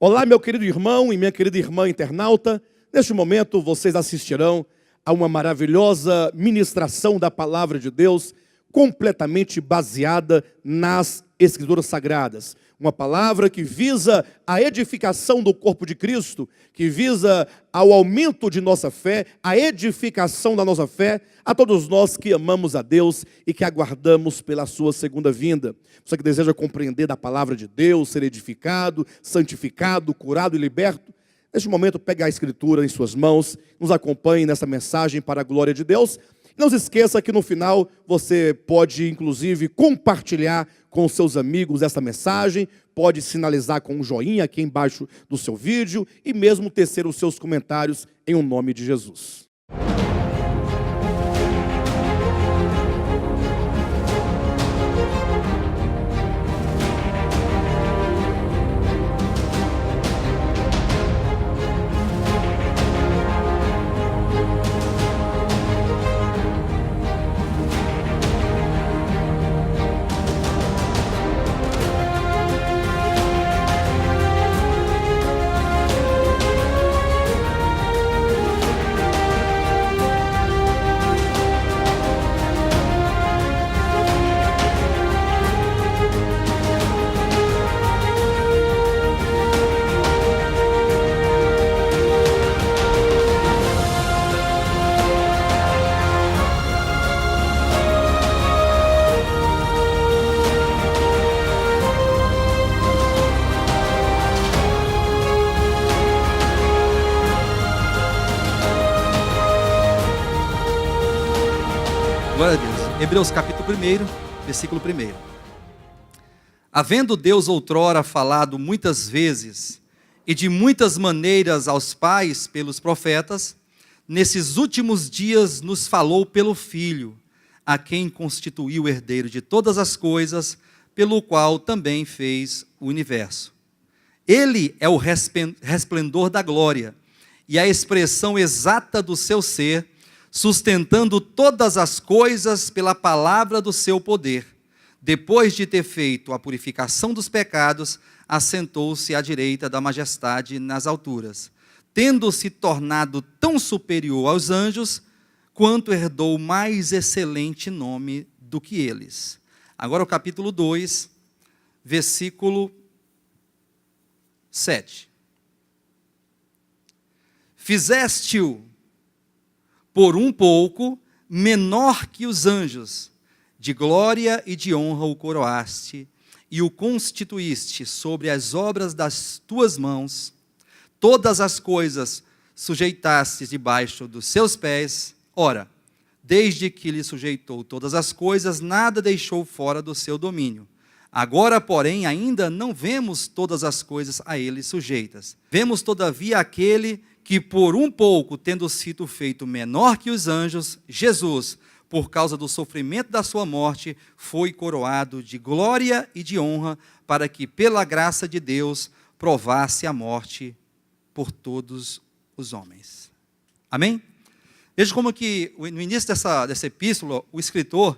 Olá, meu querido irmão e minha querida irmã internauta. Neste momento, vocês assistirão a uma maravilhosa ministração da Palavra de Deus, completamente baseada nas Escrituras Sagradas. Uma palavra que visa a edificação do corpo de Cristo, que visa ao aumento de nossa fé, a edificação da nossa fé, a todos nós que amamos a Deus e que aguardamos pela sua segunda vinda. Você que deseja compreender da palavra de Deus, ser edificado, santificado, curado e liberto, neste momento pegue a Escritura em suas mãos, nos acompanhe nessa mensagem para a glória de Deus. Não se esqueça que no final você pode inclusive compartilhar com seus amigos essa mensagem, pode sinalizar com um joinha aqui embaixo do seu vídeo e mesmo tecer os seus comentários em o nome de Jesus. Glória a Deus. Hebreus capítulo 1, versículo 1. Havendo Deus outrora falado muitas vezes e de muitas maneiras aos pais pelos profetas, nesses últimos dias nos falou pelo Filho, a quem constituiu o herdeiro de todas as coisas, pelo qual também fez o universo. Ele é o resplendor da glória e a expressão exata do seu ser, sustentando todas as coisas pela palavra do seu poder. Depois de ter feito a purificação dos pecados, assentou-se à direita da majestade nas alturas, tendo se tornado tão superior aos anjos, quanto herdou mais excelente nome do que eles. Agora o capítulo 2, versículo 7. Fizeste-o por um pouco menor que os anjos, de glória e de honra o coroaste, e o constituíste sobre as obras das tuas mãos, todas as coisas sujeitaste debaixo dos seus pés. Ora, desde que lhe sujeitou todas as coisas, nada deixou fora do seu domínio. Agora, porém, ainda não vemos todas as coisas a ele sujeitas. Vemos, todavia, aquele que por um pouco, tendo sido feito menor que os anjos, Jesus, por causa do sofrimento da sua morte, foi coroado de glória e de honra, para que, pela graça de Deus, provasse a morte por todos os homens. Amém? Veja como que, no início dessa epístola, o escritor,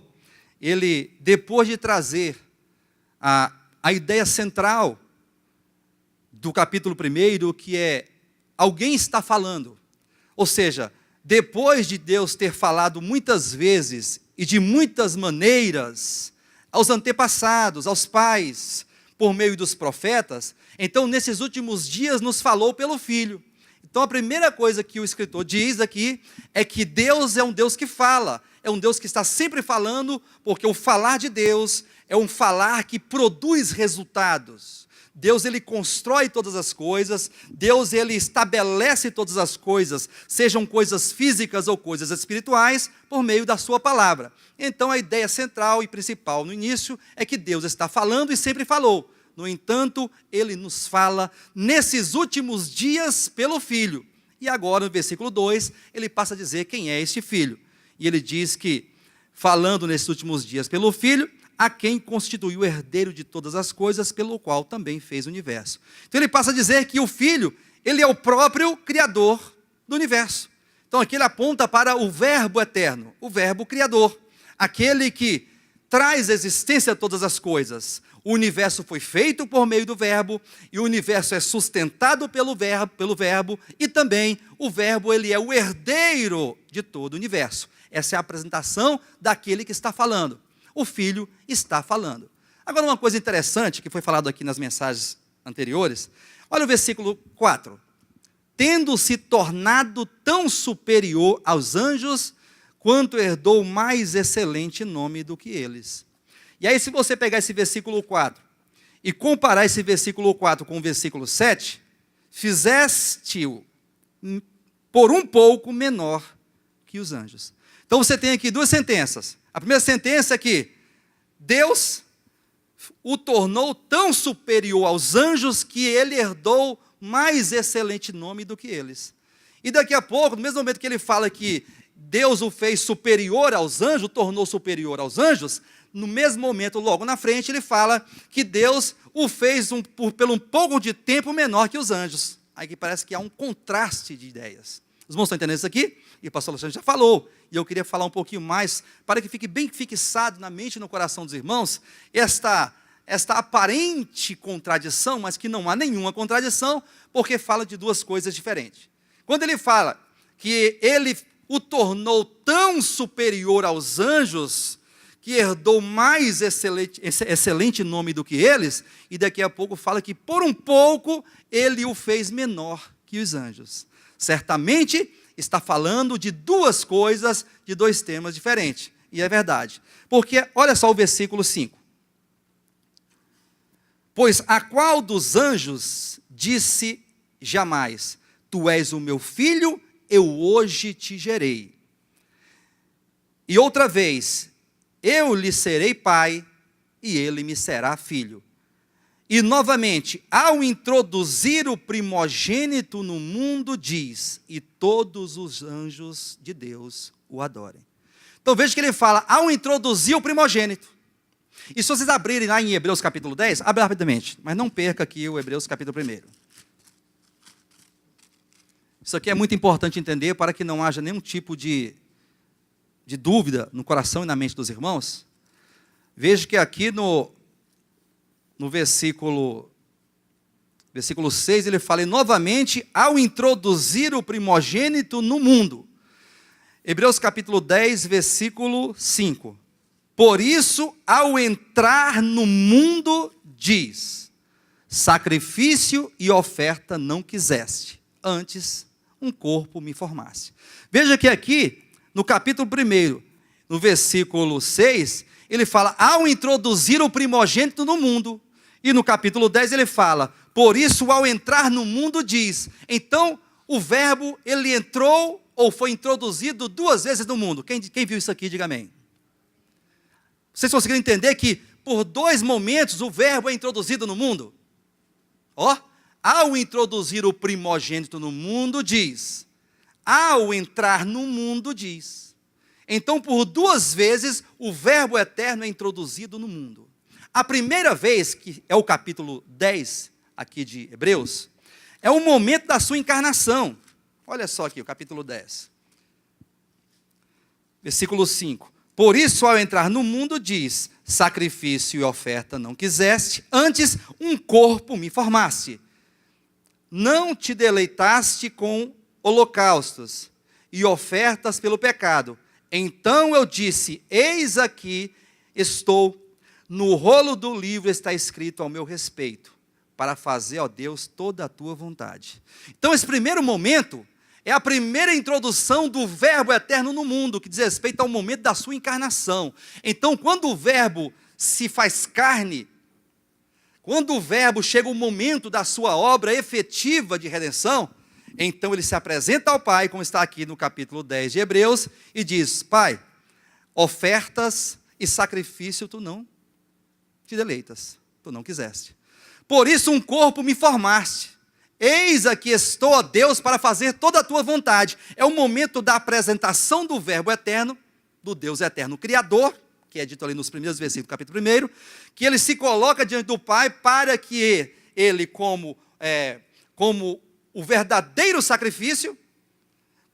ele, depois de trazer a ideia central do capítulo 1, que é alguém está falando, ou seja, depois de Deus ter falado muitas vezes e de muitas maneiras aos antepassados, aos pais, por meio dos profetas, então nesses últimos dias nos falou pelo Filho. Então a primeira coisa que o escritor diz aqui é que Deus é um Deus que fala, é um Deus que está sempre falando, porque o falar de Deus é um falar que produz resultados. Deus, ele constrói todas as coisas, Deus, ele estabelece todas as coisas, sejam coisas físicas ou coisas espirituais, por meio da sua palavra. Então a ideia central e principal no início é que Deus está falando e sempre falou. No entanto, ele nos fala nesses últimos dias pelo Filho. E agora no versículo 2, ele passa a dizer quem é este Filho. E ele diz que, falando nesses últimos dias pelo Filho, a quem constituiu o herdeiro de todas as coisas, pelo qual também fez o universo. Então ele passa a dizer que o Filho, ele é o próprio Criador do universo. Então aqui ele aponta para o Verbo eterno, o Verbo Criador, aquele que traz existência a todas as coisas, O universo foi feito por meio do verbo, e o universo é sustentado pelo verbo, e também o verbo ele é o herdeiro de todo o universo. Essa é a apresentação daquele que está falando. O Filho está falando. Agora, uma coisa interessante que foi falado aqui nas mensagens anteriores, olha o versículo 4. Tendo se tornado tão superior aos anjos, quanto herdou mais excelente nome do que eles. E aí, se você pegar esse versículo 4 e comparar esse versículo 4 com o versículo 7, fizeste-o por um pouco menor que os anjos. Então você tem aqui duas sentenças. A primeira sentença é que Deus o tornou tão superior aos anjos que ele herdou mais excelente nome do que eles. E daqui a pouco, no mesmo momento que ele fala que Deus o fez superior aos anjos, o tornou superior aos anjos, no mesmo momento, logo na frente, ele fala que Deus o fez por um pouco de tempo menor que os anjos. Aí que parece que há um contraste de ideias. Os irmãos estão entendendo isso aqui? E o pastor Alexandre já falou, e eu queria falar um pouquinho mais, para que fique bem fixado na mente e no coração dos irmãos, esta aparente contradição, mas que não há nenhuma contradição, porque fala de duas coisas diferentes. Quando ele fala que ele o tornou tão superior aos anjos, que herdou mais excelente nome do que eles, e daqui a pouco fala que por um pouco ele o fez menor que os anjos. Certamente está falando de duas coisas, de dois temas diferentes, e é verdade. Porque, olha só o versículo 5. Pois a qual dos anjos disse jamais, tu és o meu filho, eu hoje te gerei. E outra vez, eu lhe serei pai, e ele me será filho. E novamente, ao introduzir o primogênito no mundo, diz, e todos os anjos de Deus o adorem. Então veja que ele fala, ao introduzir o primogênito. E se vocês abrirem lá em Hebreus capítulo 10, abre rapidamente, mas não perca aqui o Hebreus capítulo 1. Isso aqui é muito importante entender para que não haja nenhum tipo de dúvida no coração e na mente dos irmãos. Veja que aqui no versículo 6, ele fala, e novamente, ao introduzir o primogênito no mundo. Hebreus capítulo 10, versículo 5. Por isso, ao entrar no mundo, diz, sacrifício e oferta não quiseste, antes um corpo me formasse. Veja que aqui, no capítulo 1, no versículo 6, ele fala, ao introduzir o primogênito no mundo. E no capítulo 10 ele fala, por isso ao entrar no mundo diz. Então, o verbo, ele entrou ou foi introduzido duas vezes no mundo. Quem viu isso aqui, diga amém. Vocês conseguiram entender que por dois momentos o verbo é introduzido no mundo? Ao introduzir o primogênito no mundo diz. Ao entrar no mundo diz. Então, por duas vezes, o verbo eterno é introduzido no mundo. A primeira vez, que é o capítulo 10, aqui de Hebreus, é o momento da sua encarnação. Olha só aqui, o capítulo 10. Versículo 5. Por isso, ao entrar no mundo, diz, sacrifício e oferta não quiseste, antes um corpo me formaste. Não te deleitaste com holocaustos e ofertas pelo pecado. Então eu disse, eis aqui estou, no rolo do livro está escrito ao meu respeito, para fazer, ó Deus, toda a tua vontade. Então esse primeiro momento é a primeira introdução do verbo eterno no mundo, que diz respeito ao momento da sua encarnação. Então quando o verbo se faz carne, quando o verbo chega o momento da sua obra efetiva de redenção, então ele se apresenta ao Pai, como está aqui no capítulo 10 de Hebreus, e diz, Pai, ofertas e sacrifício tu não te deleitas, tu não quiseste. Por isso um corpo me formaste. Eis aqui estou, ó Deus, para fazer toda a tua vontade. É o momento da apresentação do verbo eterno, do Deus eterno Criador, que é dito ali nos primeiros versículos do capítulo 1, que ele se coloca diante do Pai para que ele, como o verdadeiro sacrifício,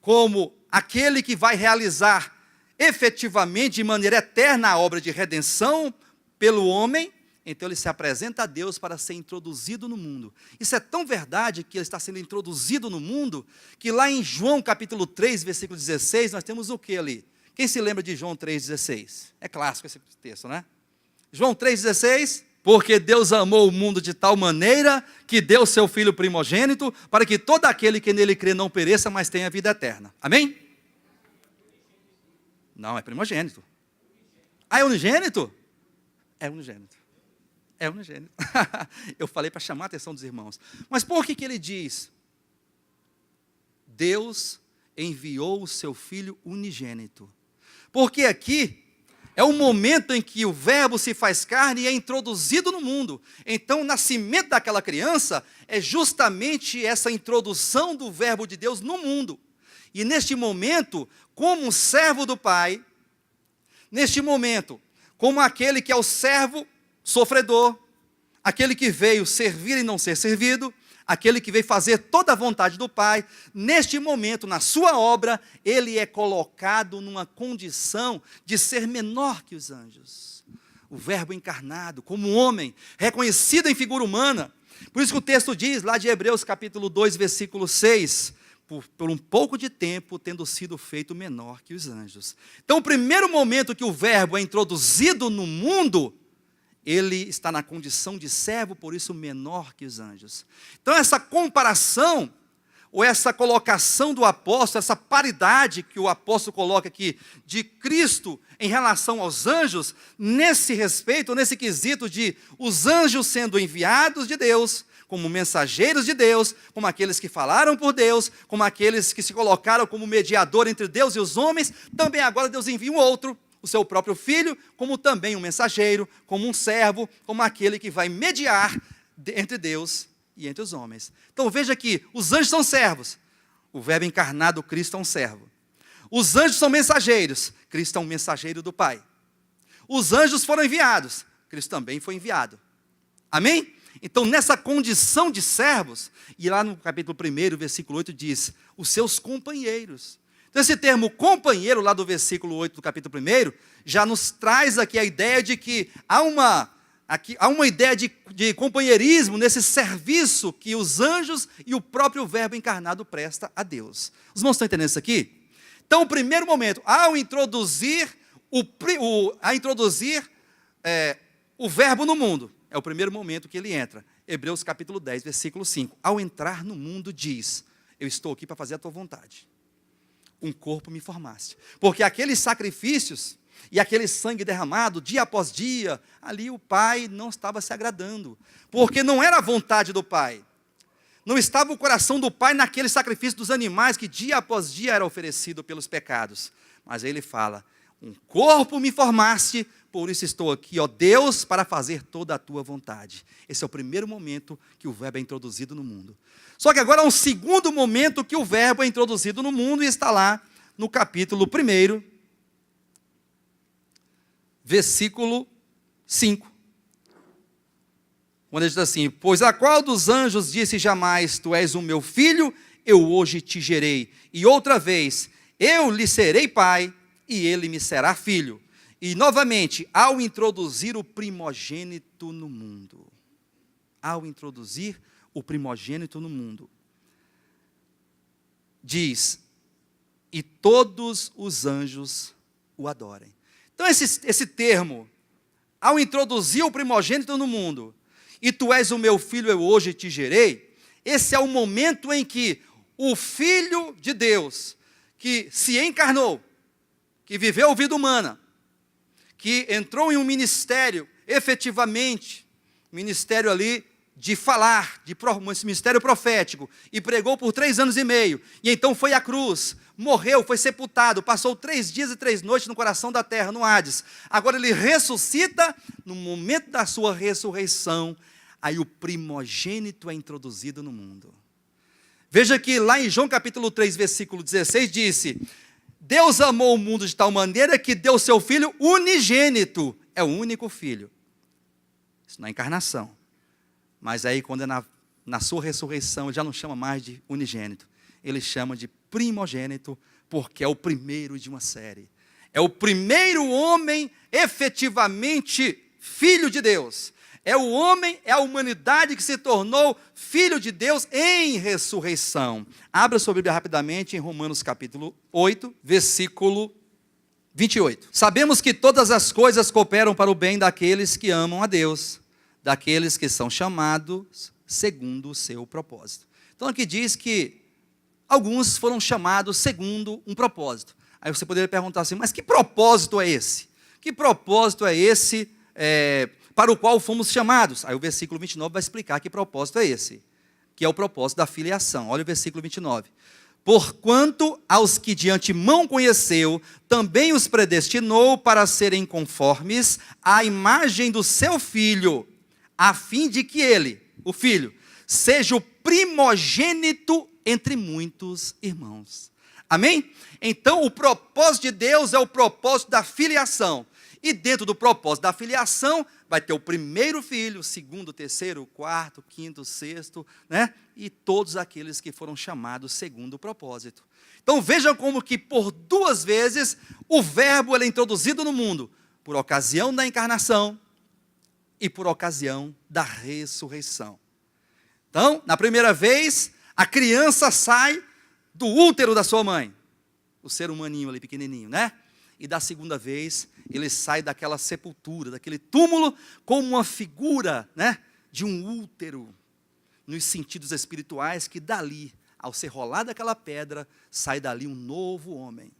como aquele que vai realizar efetivamente, de maneira eterna, a obra de redenção pelo homem, então ele se apresenta a Deus para ser introduzido no mundo. Isso é tão verdade que ele está sendo introduzido no mundo, que lá em João capítulo 3, versículo 16, nós temos o que ali? Quem se lembra de João 3,16? É clássico esse texto, né? João 3,16, porque Deus amou o mundo de tal maneira que deu seu Filho primogênito, para que todo aquele que nele crê não pereça, mas tenha vida eterna. Amém? Não, é primogênito. Ah, é unigênito? É unigênito. É unigênito. Eu falei para chamar a atenção dos irmãos. Mas por que ele diz? Deus enviou o seu Filho unigênito. Porque aqui é o momento em que o verbo se faz carne e é introduzido no mundo. Então, o nascimento daquela criança é justamente essa introdução do verbo de Deus no mundo. E neste momento, como servo do Pai, neste momento, como aquele que é o servo sofredor, aquele que veio servir e não ser servido, aquele que veio fazer toda a vontade do Pai, neste momento, na sua obra, ele é colocado numa condição de ser menor que os anjos. O verbo encarnado, como homem, reconhecido em figura humana. Por isso que o texto diz, lá de Hebreus capítulo 2, versículo 6, por um pouco de tempo, tendo sido feito menor que os anjos. Então, o primeiro momento que o verbo é introduzido no mundo, ele está na condição de servo, por isso menor que os anjos. Então essa comparação, ou essa colocação do apóstolo, essa paridade que o apóstolo coloca aqui, de Cristo em relação aos anjos, nesse respeito, nesse quesito de os anjos sendo enviados de Deus, como mensageiros de Deus, como aqueles que falaram por Deus, como aqueles que se colocaram como mediador entre Deus e os homens, também agora Deus envia um outro, o seu próprio Filho, como também um mensageiro, como um servo, como aquele que vai mediar entre Deus e entre os homens. Então veja que os anjos são servos, o verbo encarnado, Cristo, é um servo. Os anjos são mensageiros, Cristo é um mensageiro do Pai. Os anjos foram enviados, Cristo também foi enviado. Amém? Então nessa condição de servos, e lá no capítulo 1, versículo 8 diz, os seus companheiros. Então esse termo companheiro, lá do versículo 8 do capítulo 1, já nos traz aqui a ideia de que há uma ideia de companheirismo nesse serviço que os anjos e o próprio verbo encarnado presta a Deus. Os irmãos estão entendendo isso aqui? Então o primeiro momento, ao introduzir o verbo no mundo, é o primeiro momento que ele entra. Hebreus capítulo 10, versículo 5. Ao entrar no mundo diz, eu estou aqui para fazer a tua vontade. Um corpo me formaste. Porque aqueles sacrifícios e aquele sangue derramado, dia após dia, ali o Pai não estava se agradando. Porque não era a vontade do Pai. Não estava o coração do Pai naquele sacrifício dos animais que dia após dia era oferecido pelos pecados. Mas aí ele fala, um corpo me formaste, por isso estou aqui, ó Deus, para fazer toda a tua vontade. Esse é o primeiro momento que o verbo é introduzido no mundo. Só que agora há um segundo momento que o verbo é introduzido no mundo e está lá no capítulo 1, versículo 5. Quando ele diz assim, pois a qual dos anjos disse jamais, tu és o meu filho, eu hoje te gerei. E outra vez, eu lhe serei pai, e ele me será filho. E novamente, ao introduzir o primogênito no mundo. Ao introduzir o primogênito no mundo. Diz, e todos os anjos o adorem. Então esse termo, ao introduzir o primogênito no mundo, e tu és o meu filho, eu hoje te gerei, esse é o momento em que o Filho de Deus, que se encarnou, que viveu vida humana, que entrou em um ministério, efetivamente, ministério ali de falar, esse ministério profético, e pregou por 3 anos e meio, e então foi à cruz, morreu, foi sepultado, passou 3 dias e 3 noites no coração da terra, no Hades. Agora ele ressuscita, no momento da sua ressurreição, aí o primogênito é introduzido no mundo. Veja que lá em João capítulo 3, versículo 16, disse, Deus amou o mundo de tal maneira que deu seu Filho unigênito, é o único Filho. Isso não é encarnação. Mas aí quando é na sua ressurreição, ele já não chama mais de unigênito, ele chama de primogênito, porque é o primeiro de uma série. É o primeiro homem efetivamente filho de Deus. É o homem, é a humanidade que se tornou filho de Deus em ressurreição. Abra sua Bíblia rapidamente em Romanos capítulo 8, versículo 28. Sabemos que todas as coisas cooperam para o bem daqueles que amam a Deus, daqueles que são chamados segundo o seu propósito. Então aqui diz que alguns foram chamados segundo um propósito. Aí você poderia perguntar assim, mas que propósito é esse? Que propósito é esse para o qual fomos chamados? Aí o versículo 29 vai explicar que propósito é esse, que é o propósito da filiação. Olha o versículo 29. Porquanto aos que de antemão conheceu, também os predestinou para serem conformes à imagem do seu Filho, a fim de que ele, o Filho, seja o primogênito entre muitos irmãos. Amém? Então o propósito de Deus é o propósito da filiação. E dentro do propósito da filiação, vai ter o primeiro filho, o segundo, o terceiro, o quarto, o quinto, o sexto, né? E todos aqueles que foram chamados segundo o propósito. Então vejam como que por duas vezes o verbo ele é introduzido no mundo, por ocasião da encarnação e por ocasião da ressurreição. Então, na primeira vez, a criança sai do útero da sua mãe, o ser humaninho ali pequenininho, né? E da segunda vez, ele sai daquela sepultura, daquele túmulo, como uma figura, né, de um útero, nos sentidos espirituais, que dali, ao ser rolada aquela pedra, sai dali um novo homem,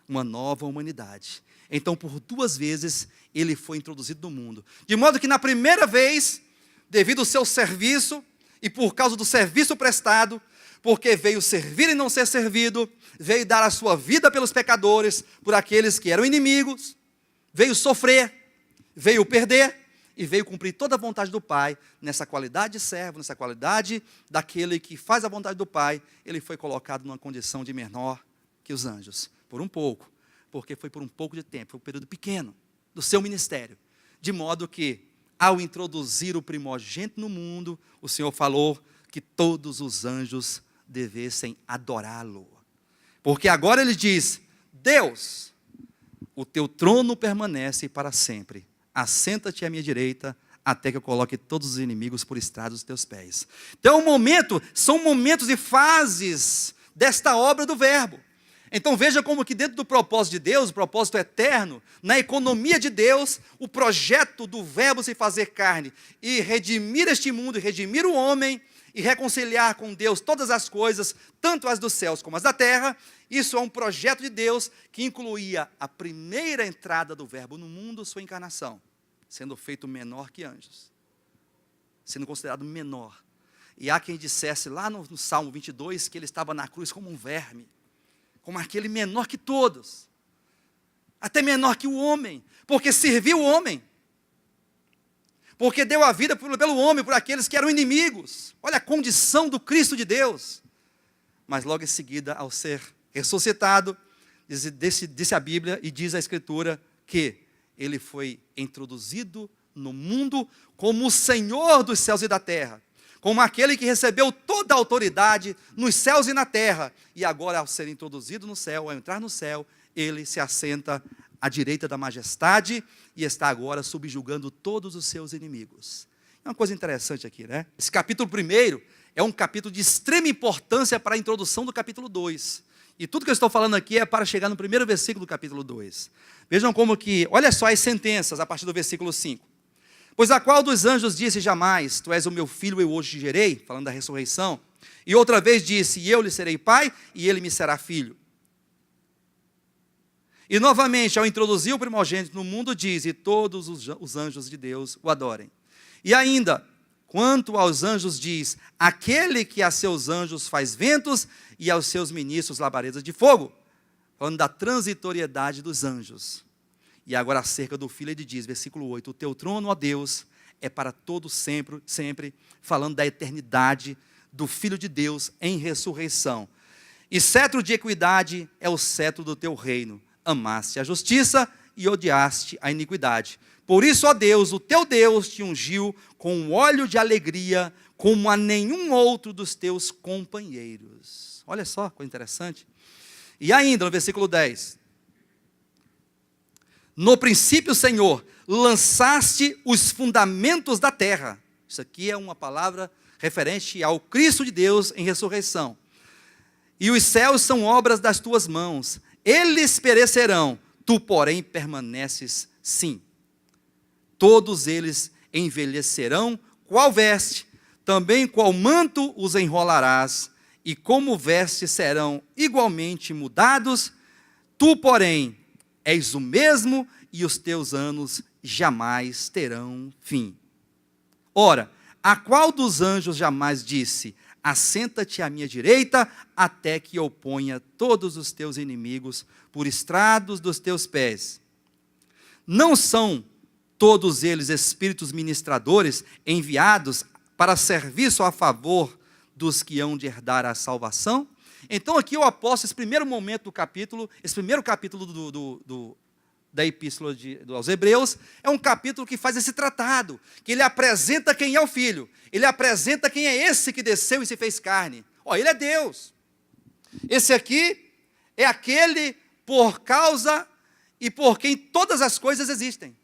uma nova humanidade. Então, por duas vezes, ele foi introduzido no mundo. De modo que na primeira vez, devido ao seu serviço, e por causa do serviço prestado, porque veio servir e não ser servido, veio dar a sua vida pelos pecadores, por aqueles que eram inimigos, veio sofrer, veio perder, e veio cumprir toda a vontade do Pai, nessa qualidade de servo, nessa qualidade daquele que faz a vontade do Pai. Ele foi colocado numa condição de menor que os anjos, por um pouco, porque foi por um pouco de tempo, foi um período pequeno do seu ministério, de modo que, ao introduzir o primogênito no mundo, o Senhor falou que todos os anjos devessem adorá-lo. Porque agora ele diz, Deus, o teu trono permanece para sempre. Assenta-te à minha direita, até que eu coloque todos os inimigos por estrado dos teus pés. Então são momentos e fases desta obra do verbo. Então veja como que dentro do propósito de Deus, o propósito eterno, na economia de Deus, o projeto do verbo se fazer carne e redimir este mundo, e redimir o homem, e reconciliar com Deus todas as coisas, tanto as dos céus como as da terra. Isso é um projeto de Deus que incluía a primeira entrada do verbo no mundo, sua encarnação, sendo feito menor que anjos, sendo considerado menor. E há quem dissesse lá no Salmo 22 que ele estava na cruz como um verme, como aquele menor que todos, até menor que o homem, porque serviu o homem, porque deu a vida pelo homem, por aqueles que eram inimigos. Olha a condição do Cristo de Deus. Mas logo em seguida, ao ser ressuscitado, disse a Bíblia e diz a Escritura que ele foi introduzido no mundo como o Senhor dos céus e da terra, como aquele que recebeu toda a autoridade nos céus e na terra. E agora, ao ser introduzido no céu, ao entrar no céu, ele se assenta à direita da majestade e está agora subjugando todos os seus inimigos. É uma coisa interessante aqui, né? Esse capítulo 1 é um capítulo de extrema importância para a introdução do capítulo 2. E tudo que eu estou falando aqui é para chegar no primeiro versículo do capítulo 2. Vejam como que, olha só as sentenças a partir do versículo 5. Pois a qual dos anjos disse jamais, tu és o meu filho, eu hoje te gerei, falando da ressurreição. E outra vez disse, e eu lhe serei pai, e ele me será filho. E novamente, ao introduzir o primogênito no mundo, diz, e todos os anjos de Deus o adorem. E ainda, quanto aos anjos diz, aquele que a seus anjos faz ventos, e aos seus ministros labaredas de fogo. Falando da transitoriedade dos anjos. E agora acerca do Filho ele diz, versículo 8, o teu trono, ó Deus, é para todo sempre, sempre, falando da eternidade do Filho de Deus em ressurreição. E cetro de equidade é o cetro do teu reino. Amaste a justiça e odiaste a iniquidade. Por isso, ó Deus, o teu Deus te ungiu com um óleo de alegria, como a nenhum outro dos teus companheiros. Olha só, coisa interessante. E ainda, no versículo 10. No princípio, Senhor, lançaste os fundamentos da terra. Isso aqui é uma palavra referente ao Cristo de Deus em ressurreição. E os céus são obras das tuas mãos. Eles perecerão, tu, porém, permaneces sim. Todos eles envelhecerão, qual veste, também qual manto os enrolarás, e como vestes serão igualmente mudados. Tu, porém, és o mesmo, e os teus anos jamais terão fim. Ora, a qual dos anjos jamais disse: assenta-te à minha direita, até que eu ponha todos os teus inimigos por estrados dos teus pés? Não são todos eles espíritos ministradores enviados para serviço a favor dos que hão de herdar a salvação? Então aqui o apóstolo, esse primeiro momento do capítulo, esse primeiro capítulo da epístola aos Hebreus, é um capítulo que faz esse tratado, que ele apresenta quem é o Filho, ele apresenta quem é esse que desceu e se fez carne. Ele é Deus. Esse aqui é aquele por causa e por quem todas as coisas existem.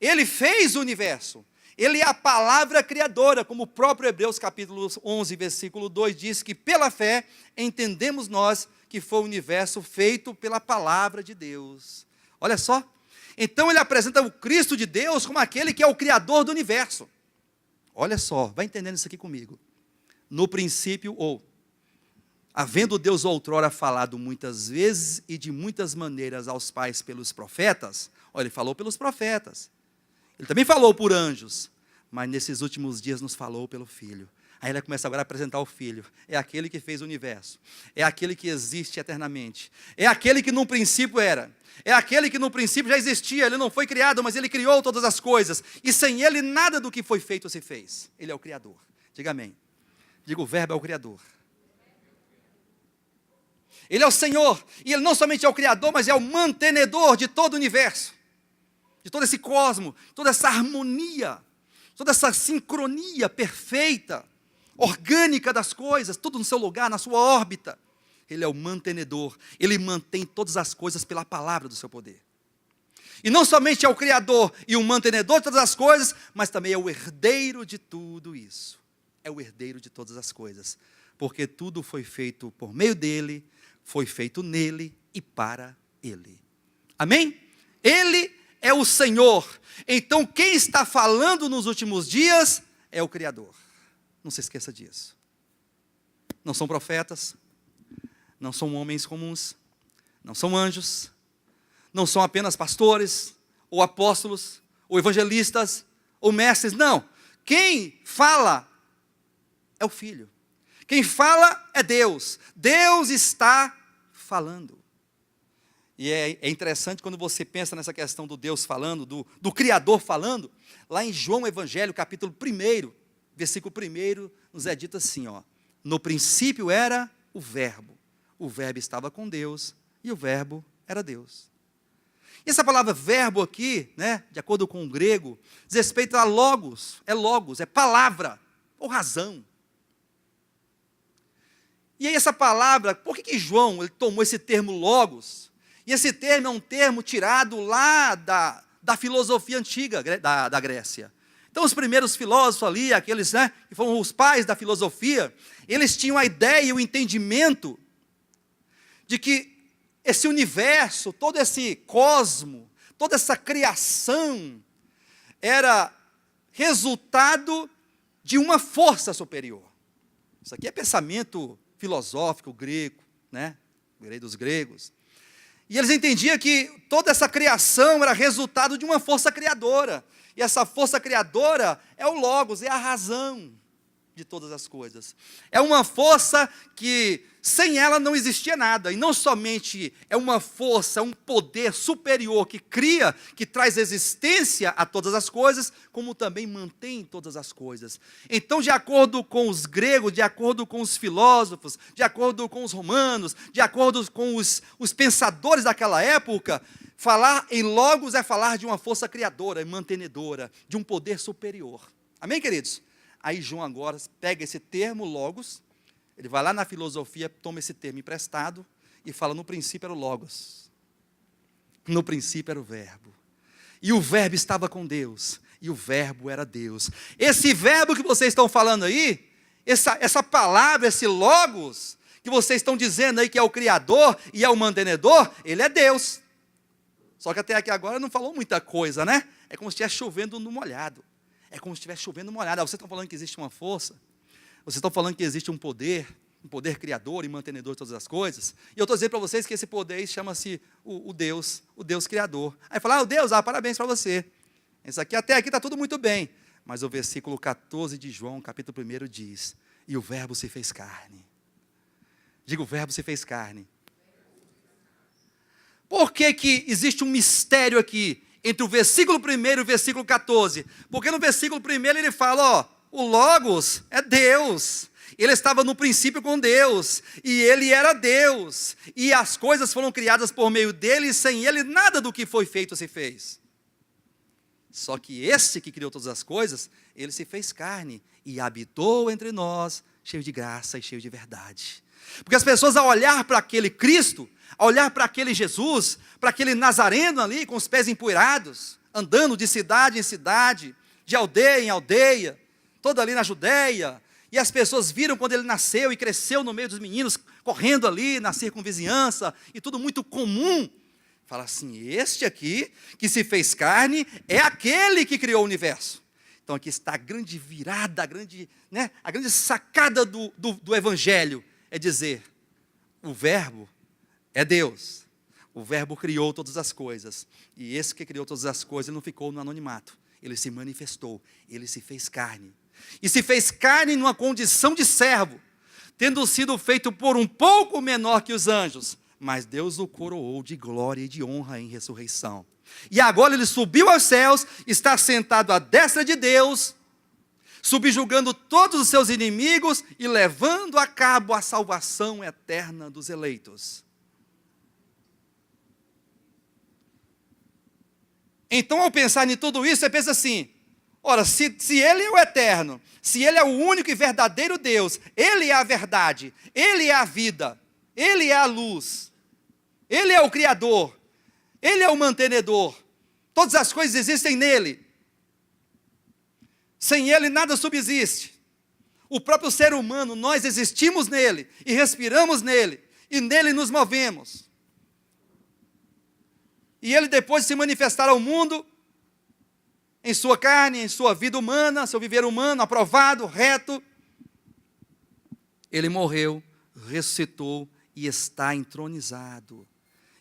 Ele fez o universo, ele é a palavra criadora, como o próprio Hebreus capítulo 11, versículo 2 diz que pela fé entendemos nós que foi o universo feito pela palavra de Deus. Olha só, então ele apresenta o Cristo de Deus como aquele que é o criador do universo. Olha só, vai entendendo isso aqui comigo. No princípio, havendo Deus outrora falado muitas vezes e de muitas maneiras aos pais pelos profetas, ele falou pelos profetas, ele também falou por anjos, mas nesses últimos dias nos falou pelo Filho. Aí ele começa agora a apresentar o Filho. É aquele que fez o universo, é aquele que existe eternamente, é aquele que no princípio era, é aquele que no princípio já existia, ele não foi criado, mas ele criou todas as coisas, e sem ele nada do que foi feito se fez. Ele é o Criador. Diga amém. Diga, o Verbo é o Criador. Ele é o Senhor, e ele não somente é o Criador, mas é o mantenedor de todo o universo, de todo esse cosmo, toda essa harmonia, toda essa sincronia perfeita, orgânica das coisas, tudo no seu lugar, na sua órbita. Ele é o mantenedor, ele mantém todas as coisas pela palavra do seu poder. E não somente é o Criador e o mantenedor de todas as coisas, mas também é o herdeiro de tudo isso. É o herdeiro de todas as coisas, porque tudo foi feito por meio dele, foi feito nele e para ele. Amém? Ele é o Senhor. Então quem está falando nos últimos dias é o Criador. Não se esqueça disso. Não são profetas, não são homens comuns, não são anjos, não são apenas pastores, ou apóstolos, ou evangelistas, ou mestres, não. Quem fala é o Filho. Quem fala é Deus. Deus está falando. E é interessante quando você pensa nessa questão do Deus falando, do Criador falando, lá em João Evangelho, capítulo 1, versículo 1, nos é dito assim, no princípio era o Verbo estava com Deus, e o Verbo era Deus. E essa palavra verbo aqui, de acordo com o grego, diz respeito a logos, é palavra, ou razão. E aí essa palavra, por que João ele tomou esse termo logos? E esse termo é um termo tirado lá da filosofia antiga da Grécia. Então os primeiros filósofos ali, aqueles que foram os pais da filosofia, eles tinham a ideia e o entendimento de que esse universo, todo esse cosmo, toda essa criação, era resultado de uma força superior. Isso aqui é pensamento filosófico grego, dos gregos. E eles entendiam que toda essa criação era resultado de uma força criadora. E essa força criadora é o Logos, é a razão de todas as coisas. É uma força que sem ela não existia nada. E não somente é uma força, um poder superior que cria, que traz existência a todas as coisas, como também mantém todas as coisas. Então, de acordo com os gregos, de acordo com os filósofos, de acordo com os romanos, de acordo com os pensadores daquela época, falar em Logos é falar de uma força criadora e mantenedora, de um poder superior. Amém, queridos? Aí João agora pega esse termo Logos, ele vai lá na filosofia, toma esse termo emprestado e fala, no princípio era o Logos. No princípio era o Verbo. E o verbo estava com Deus, e o verbo era Deus. Esse verbo que vocês estão falando aí, essa palavra, esse logos, que vocês estão dizendo aí que é o Criador e é o mantenedor, ele é Deus. Só que até aqui agora não falou muita coisa, né? É como se estivesse chovendo no molhado. É como se estivesse chovendo no molhado. Vocês estão falando que existe uma força, vocês estão falando que existe um poder criador e mantenedor de todas as coisas. E eu estou dizendo para vocês que esse poder chama-se o Deus Criador. Aí fala, o Deus, parabéns para você. Isso aqui, até aqui está tudo muito bem. Mas o versículo 14 de João, capítulo 1, diz, e o verbo se fez carne. Diga, o verbo se fez carne. Por que existe um mistério aqui entre o versículo 1 e o versículo 14? Porque no versículo 1 ele fala, o Logos é Deus. Ele estava no princípio com Deus, e ele era Deus, e as coisas foram criadas por meio dele, e sem ele nada do que foi feito se fez. Só que este que criou todas as coisas, ele se fez carne, e habitou entre nós, cheio de graça e cheio de verdade. Porque as pessoas, ao olhar para aquele Cristo, ao olhar para aquele Jesus, para aquele Nazareno ali, com os pés empoeirados, andando de cidade em cidade, de aldeia em aldeia, toda ali na Judéia, e as pessoas viram quando ele nasceu e cresceu no meio dos meninos, correndo ali na circunvizinhança, e tudo muito comum. Fala assim, este aqui, que se fez carne, é aquele que criou o universo. Então aqui está a grande virada, a grande sacada do Evangelho, é dizer, o verbo é Deus, o verbo criou todas as coisas, e esse que criou todas as coisas, ele não ficou no anonimato, ele se manifestou, ele se fez carne, e se fez carne numa condição de servo, tendo sido feito por um pouco menor que os anjos, mas Deus o coroou de glória e de honra em ressurreição, e agora ele subiu aos céus, está sentado à destra de Deus, subjugando todos os seus inimigos e levando a cabo a salvação eterna dos eleitos. Então, ao pensar em tudo isso, você pensa assim, ora, se ele é o eterno, se ele é o único e verdadeiro Deus, ele é a verdade, ele é a vida, ele é a luz, ele é o Criador, ele é o mantenedor, todas as coisas existem nele, sem ele nada subsiste, o próprio ser humano, nós existimos nele, e respiramos nele, e nele nos movemos, e ele depois de se manifestar ao mundo, em sua carne, em sua vida humana, seu viver humano, aprovado, reto, ele morreu, ressuscitou e está entronizado.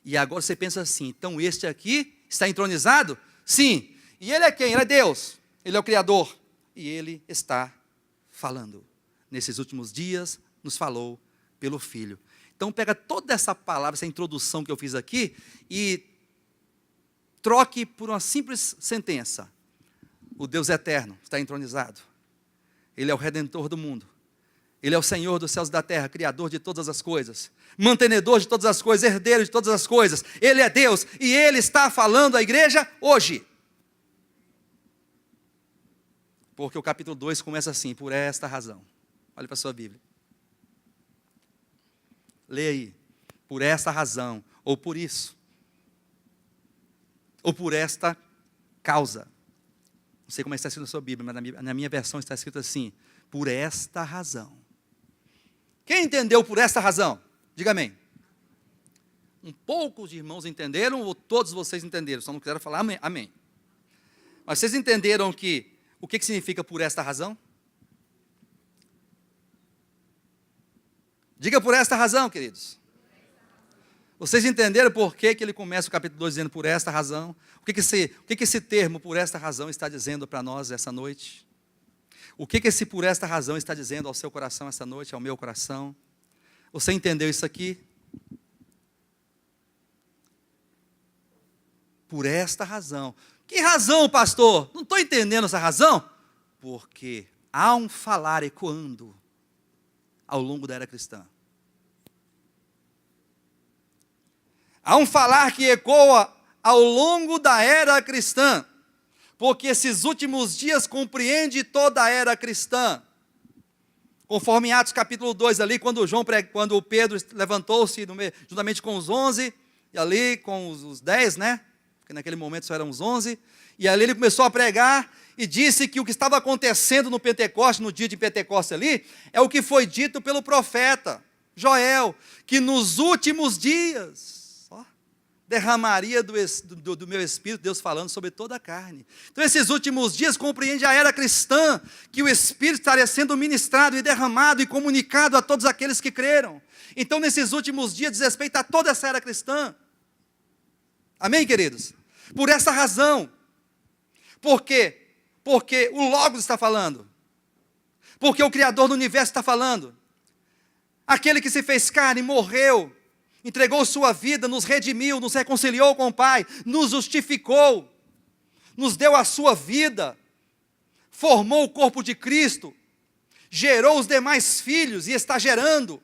E agora você pensa assim, então este aqui está entronizado? Sim. E ele é quem? Ele é Deus, ele é o Criador. E ele está falando. Nesses últimos dias, nos falou pelo Filho. Então pega toda essa palavra, essa introdução que eu fiz aqui, e troque por uma simples sentença. O Deus eterno está entronizado. Ele é o Redentor do mundo. Ele é o Senhor dos céus e da terra, Criador de todas as coisas, mantenedor de todas as coisas, herdeiro de todas as coisas. Ele é Deus e Ele está falando à igreja hoje. Porque o capítulo 2 começa assim, por esta razão. Olha para a sua Bíblia. Leia aí. Por esta razão, ou por isso, ou por esta causa. Não sei como está escrito na sua Bíblia, mas na minha versão está escrito assim, por esta razão. Quem entendeu por esta razão? Diga amém. Poucos irmãos entenderam, ou todos vocês entenderam? Só não quiseram falar amém. Amém. Mas vocês entenderam o que significa por esta razão? Diga por esta razão, queridos. Vocês entenderam por que ele começa o capítulo 2 dizendo por esta razão? O que esse termo por esta razão está dizendo para nós essa noite? O que esse por esta razão está dizendo ao seu coração essa noite, ao meu coração? Você entendeu isso aqui? Por esta razão. Que razão, pastor? Não estou entendendo essa razão. Porque há um falar ecoando ao longo da era cristã. Há um falar que ecoa ao longo da era cristã. Porque esses últimos dias compreende toda a era cristã. Conforme em Atos capítulo 2 ali, quando Pedro levantou-se juntamente com os 11, e ali com os 10, né? porque naquele momento só eram uns 11, e ali ele começou a pregar e disse que o que estava acontecendo no Pentecoste, no dia de Pentecoste ali, é o que foi dito pelo profeta Joel, que nos últimos dias derramaria do meu espírito, Deus falando sobre toda a carne. Então esses últimos dias compreende a era cristã, que o espírito estaria sendo ministrado e derramado e comunicado a todos aqueles que creram. Então nesses últimos dias diz respeito a toda essa era cristã. Amém, queridos? Por essa razão. Por quê? Porque o Logos está falando. Porque o Criador do universo está falando. Aquele que se fez carne, morreu, entregou sua vida, nos redimiu, nos reconciliou com o Pai, nos justificou, nos deu a sua vida, formou o corpo de Cristo, gerou os demais filhos e está gerando.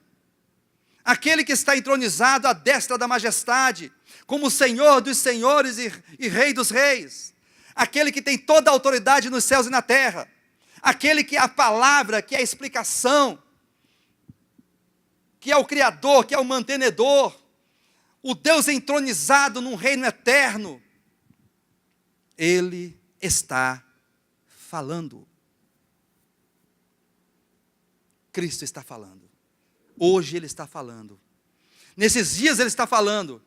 Aquele que está entronizado à destra da majestade, como Senhor dos senhores e Rei dos reis. Aquele que tem toda a autoridade nos céus e na terra. Aquele que é a palavra, que é a explicação, que é o Criador, que é o mantenedor. O Deus entronizado num reino eterno. Ele está falando. Cristo está falando. Hoje Ele está falando. Nesses dias Ele está falando.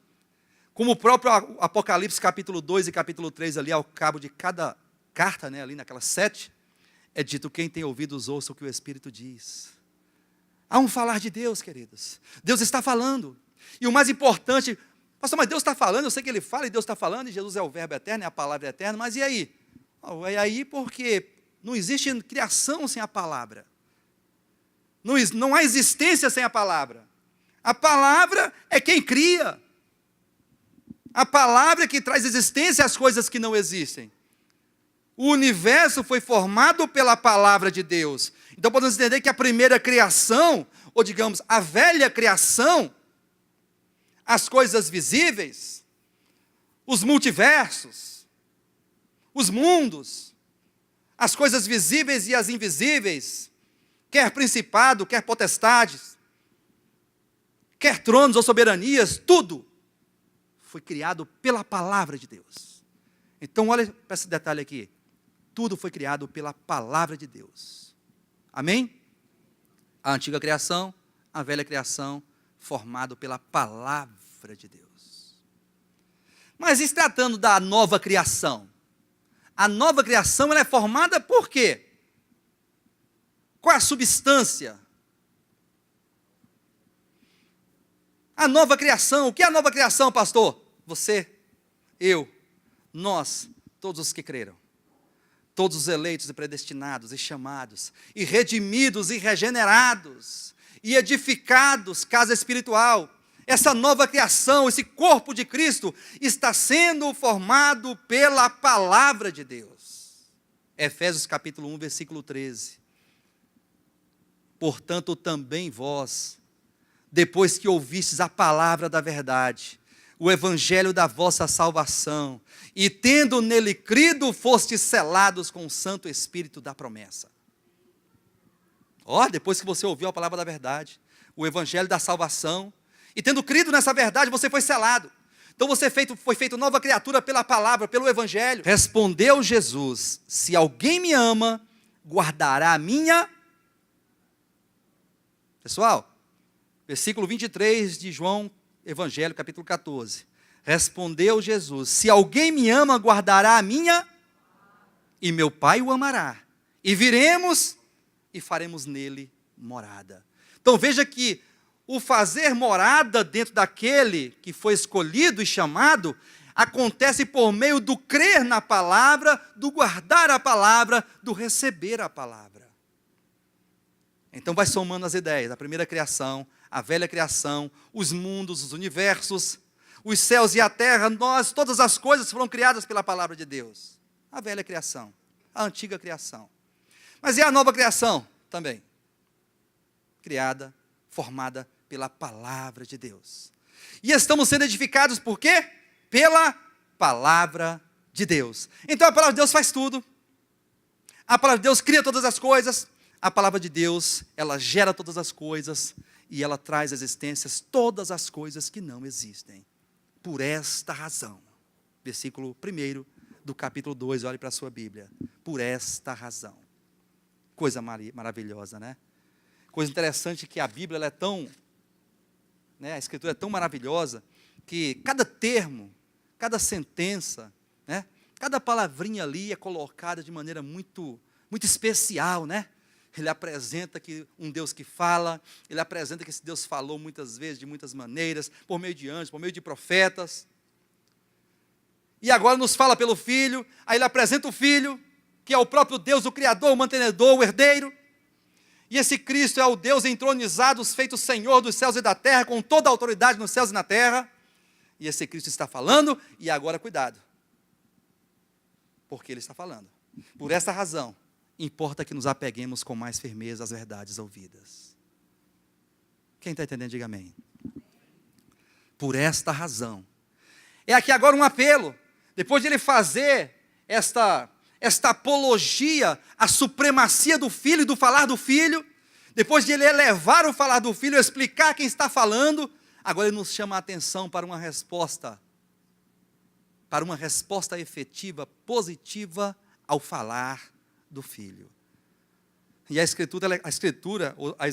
Como o próprio Apocalipse capítulo 2 e capítulo 3 ali, ao cabo de cada carta, né, ali naquelas 7, é dito: quem tem ouvidos ouça o que o Espírito diz. Há um falar de Deus, queridos. Deus está falando. E o mais importante, pastor, mas Deus está falando, eu sei que Ele fala e Deus está falando, e Jesus é o verbo eterno, é a palavra eterna, mas e aí? É aí porque não existe criação sem a palavra. Não há existência sem a palavra. A palavra é quem cria. A palavra é que traz existência às coisas que não existem. O universo foi formado pela palavra de Deus. Então podemos entender que a primeira criação, ou digamos, a velha criação, as coisas visíveis, os multiversos, os mundos, as coisas visíveis e as invisíveis, quer principado, quer potestades, quer tronos ou soberanias, tudo foi criado pela palavra de Deus. Então olha para esse detalhe aqui. Tudo foi criado pela palavra de Deus. Amém? A antiga criação, a velha criação, formado pela palavra de Deus. Mas e se tratando da nova criação? A nova criação ela é formada por quê? Qual é a substância? A nova criação, o que é a nova criação, pastor? Você, eu, nós, todos os que creram. Todos os eleitos e predestinados e chamados, e redimidos e regenerados, e edificados, casa espiritual. Essa nova criação, esse corpo de Cristo, está sendo formado pela palavra de Deus. Efésios capítulo 1, versículo 13. Portanto, também vós, depois que ouvistes a palavra da verdade, o evangelho da vossa salvação, e tendo nele crido, fostes selados com o Santo Espírito da promessa. Depois que você ouviu a palavra da verdade, o evangelho da salvação, e tendo crido nessa verdade, você foi selado. Então você foi feito nova criatura pela palavra, pelo evangelho. Respondeu Jesus: se alguém me ama, guardará a minha... Pessoal, versículo 23 de João, Evangelho, capítulo 14. Respondeu Jesus: se alguém me ama, guardará a minha, e meu Pai o amará. E viremos e faremos nele morada. Então veja que o fazer morada dentro daquele que foi escolhido e chamado, acontece por meio do crer na palavra, do guardar a palavra, do receber a palavra. Então vai somando as ideias, a primeira criação, a velha criação, os mundos, os universos, os céus e a terra, todas as coisas foram criadas pela palavra de Deus. A velha criação, a antiga criação. Mas e a nova criação também? Criada, formada pela palavra de Deus. E estamos sendo edificados por quê? Pela palavra de Deus. Então a palavra de Deus faz tudo. A palavra de Deus cria todas as coisas. A palavra de Deus, ela gera todas as coisas e ela traz à existência todas as coisas que não existem. Por esta razão, Versículo 1 do capítulo 2, olhe para a sua Bíblia. Por esta razão. Coisa maravilhosa, né? Coisa interessante que a Bíblia ela é tão, né, a Escritura é tão maravilhosa, que cada termo, cada sentença, né, cada palavrinha ali é colocada de maneira muito, muito especial, né? Ele apresenta que um Deus que fala, ele apresenta que esse Deus falou muitas vezes, de muitas maneiras, por meio de anjos, por meio de profetas. E agora nos fala pelo Filho, aí ele apresenta o Filho, que é o próprio Deus, o Criador, o mantenedor, o herdeiro. E esse Cristo é o Deus entronizado, feito Senhor dos céus e da terra, com toda a autoridade nos céus e na terra. E esse Cristo está falando, e agora cuidado, porque ele está falando. Por essa razão, importa que nos apeguemos com mais firmeza às verdades ouvidas. Quem está entendendo, diga amém. Por esta razão. É aqui agora um apelo, depois de ele fazer esta apologia à supremacia do Filho e do falar do Filho, depois de ele elevar o falar do Filho, explicar quem está falando, agora ele nos chama a atenção para uma resposta efetiva, positiva ao falar do Filho. E as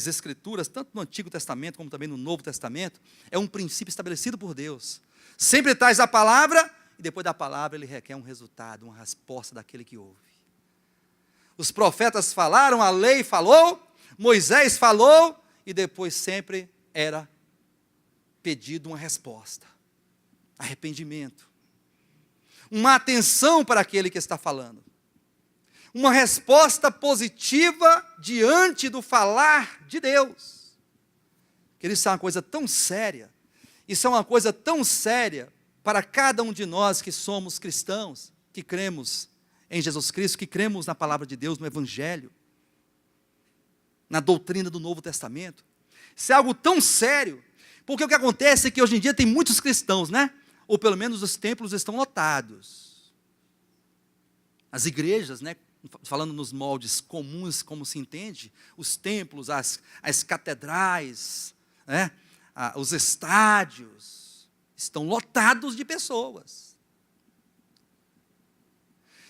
Escrituras, tanto no Antigo Testamento como também no Novo Testamento, é um princípio estabelecido por Deus. Sempre traz a palavra, e depois da palavra ele requer um resultado, uma resposta daquele que ouve. Os profetas falaram, a lei falou, Moisés falou, e depois sempre era pedido uma resposta, arrependimento, uma atenção para aquele que está falando, uma resposta positiva diante do falar de Deus. Queridos, isso é uma coisa tão séria, isso é uma coisa tão séria para cada um de nós que somos cristãos, que cremos em Jesus Cristo, que cremos na palavra de Deus, no Evangelho, na doutrina do Novo Testamento. Isso é algo tão sério, porque o que acontece é que hoje em dia tem muitos cristãos, né? Ou pelo menos os templos estão lotados. As igrejas, né? Falando nos moldes comuns, como se entende, os templos, as catedrais, né? Os estádios, estão lotados de pessoas.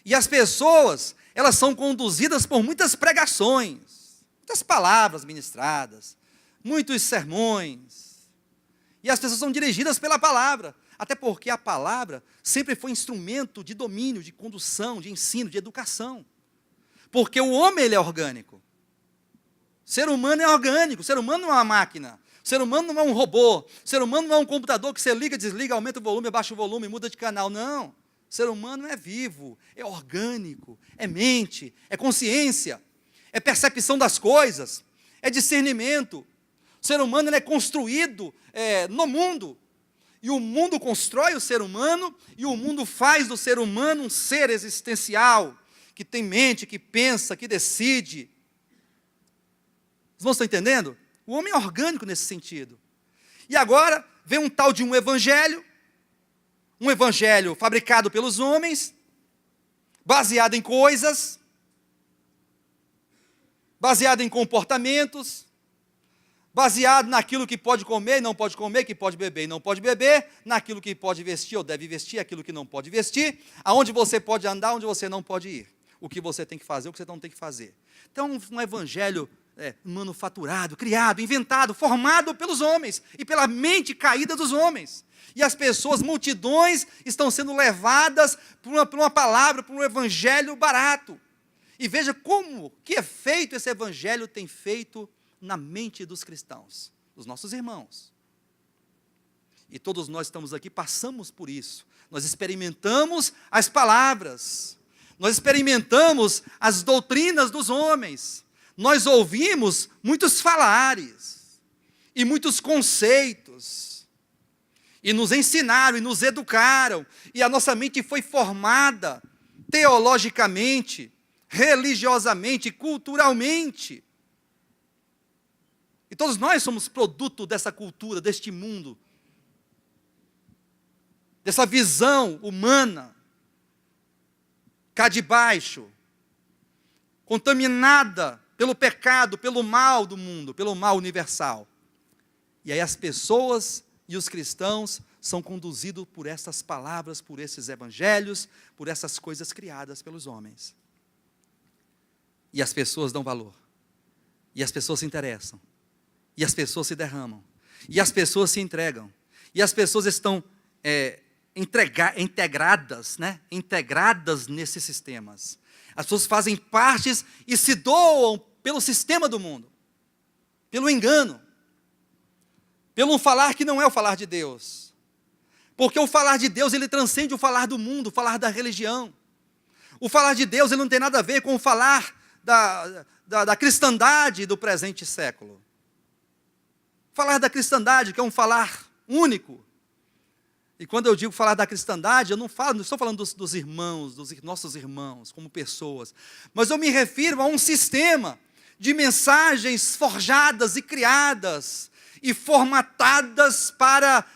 E as pessoas, elas são conduzidas por muitas pregações, muitas palavras ministradas, muitos sermões. E as pessoas são dirigidas pela palavra, até porque a palavra sempre foi instrumento de domínio, de condução, de ensino, de educação. Porque o homem, ele é orgânico. O ser humano é orgânico, o ser humano não é uma máquina. O ser humano não é um robô, o ser humano não é um computador que você liga, desliga, aumenta o volume, abaixa o volume, muda de canal, não. O ser humano é vivo, é orgânico, é mente, é consciência, é percepção das coisas, é discernimento. O ser humano ele é construído no mundo, e o mundo constrói o ser humano, e o mundo faz do ser humano um ser existencial, que tem mente, que pensa, que decide. Os irmãos estão entendendo? O homem é orgânico nesse sentido. E agora vem um tal de um evangelho fabricado pelos homens, baseado em coisas, baseado em comportamentos, baseado naquilo que pode comer e não pode comer, que pode beber e não pode beber, naquilo que pode vestir ou deve vestir, aquilo que não pode vestir, aonde você pode andar, onde você não pode ir, o que você tem que fazer, o que você não tem que fazer. Então, um evangelho manufaturado, criado, inventado, formado pelos homens e pela mente caída dos homens. E as pessoas, multidões, estão sendo levadas por uma palavra, por um evangelho barato. E veja que efeito esse evangelho tem feito na mente dos cristãos, dos nossos irmãos. E todos nós estamos aqui, passamos por isso. Nós experimentamos as palavras, nós experimentamos as doutrinas dos homens, nós ouvimos muitos falares e muitos conceitos, e nos ensinaram e nos educaram, e a nossa mente foi formada teologicamente, religiosamente, culturalmente. E todos nós somos produto dessa cultura, deste mundo, dessa visão humana, cá de baixo, contaminada pelo pecado, pelo mal do mundo, pelo mal universal. E aí as pessoas e os cristãos são conduzidos por essas palavras, por esses evangelhos, por essas coisas criadas pelos homens. E as pessoas dão valor. E as pessoas se interessam. E as pessoas se derramam. E as pessoas se entregam. E as pessoas estão integradas, né? Integradas nesses sistemas. As pessoas fazem partes e se doam pelo sistema do mundo. Pelo engano. Pelo falar que não é o falar de Deus. Porque o falar de Deus, ele transcende o falar do mundo, o falar da religião. O falar de Deus, ele não tem nada a ver com o falar da cristandade do presente século. Falar da cristandade, que é um falar único. E quando eu digo falar da cristandade, eu não estou falando dos irmãos, dos nossos irmãos, como pessoas. Mas eu me refiro a um sistema de mensagens forjadas e criadas e formatadas para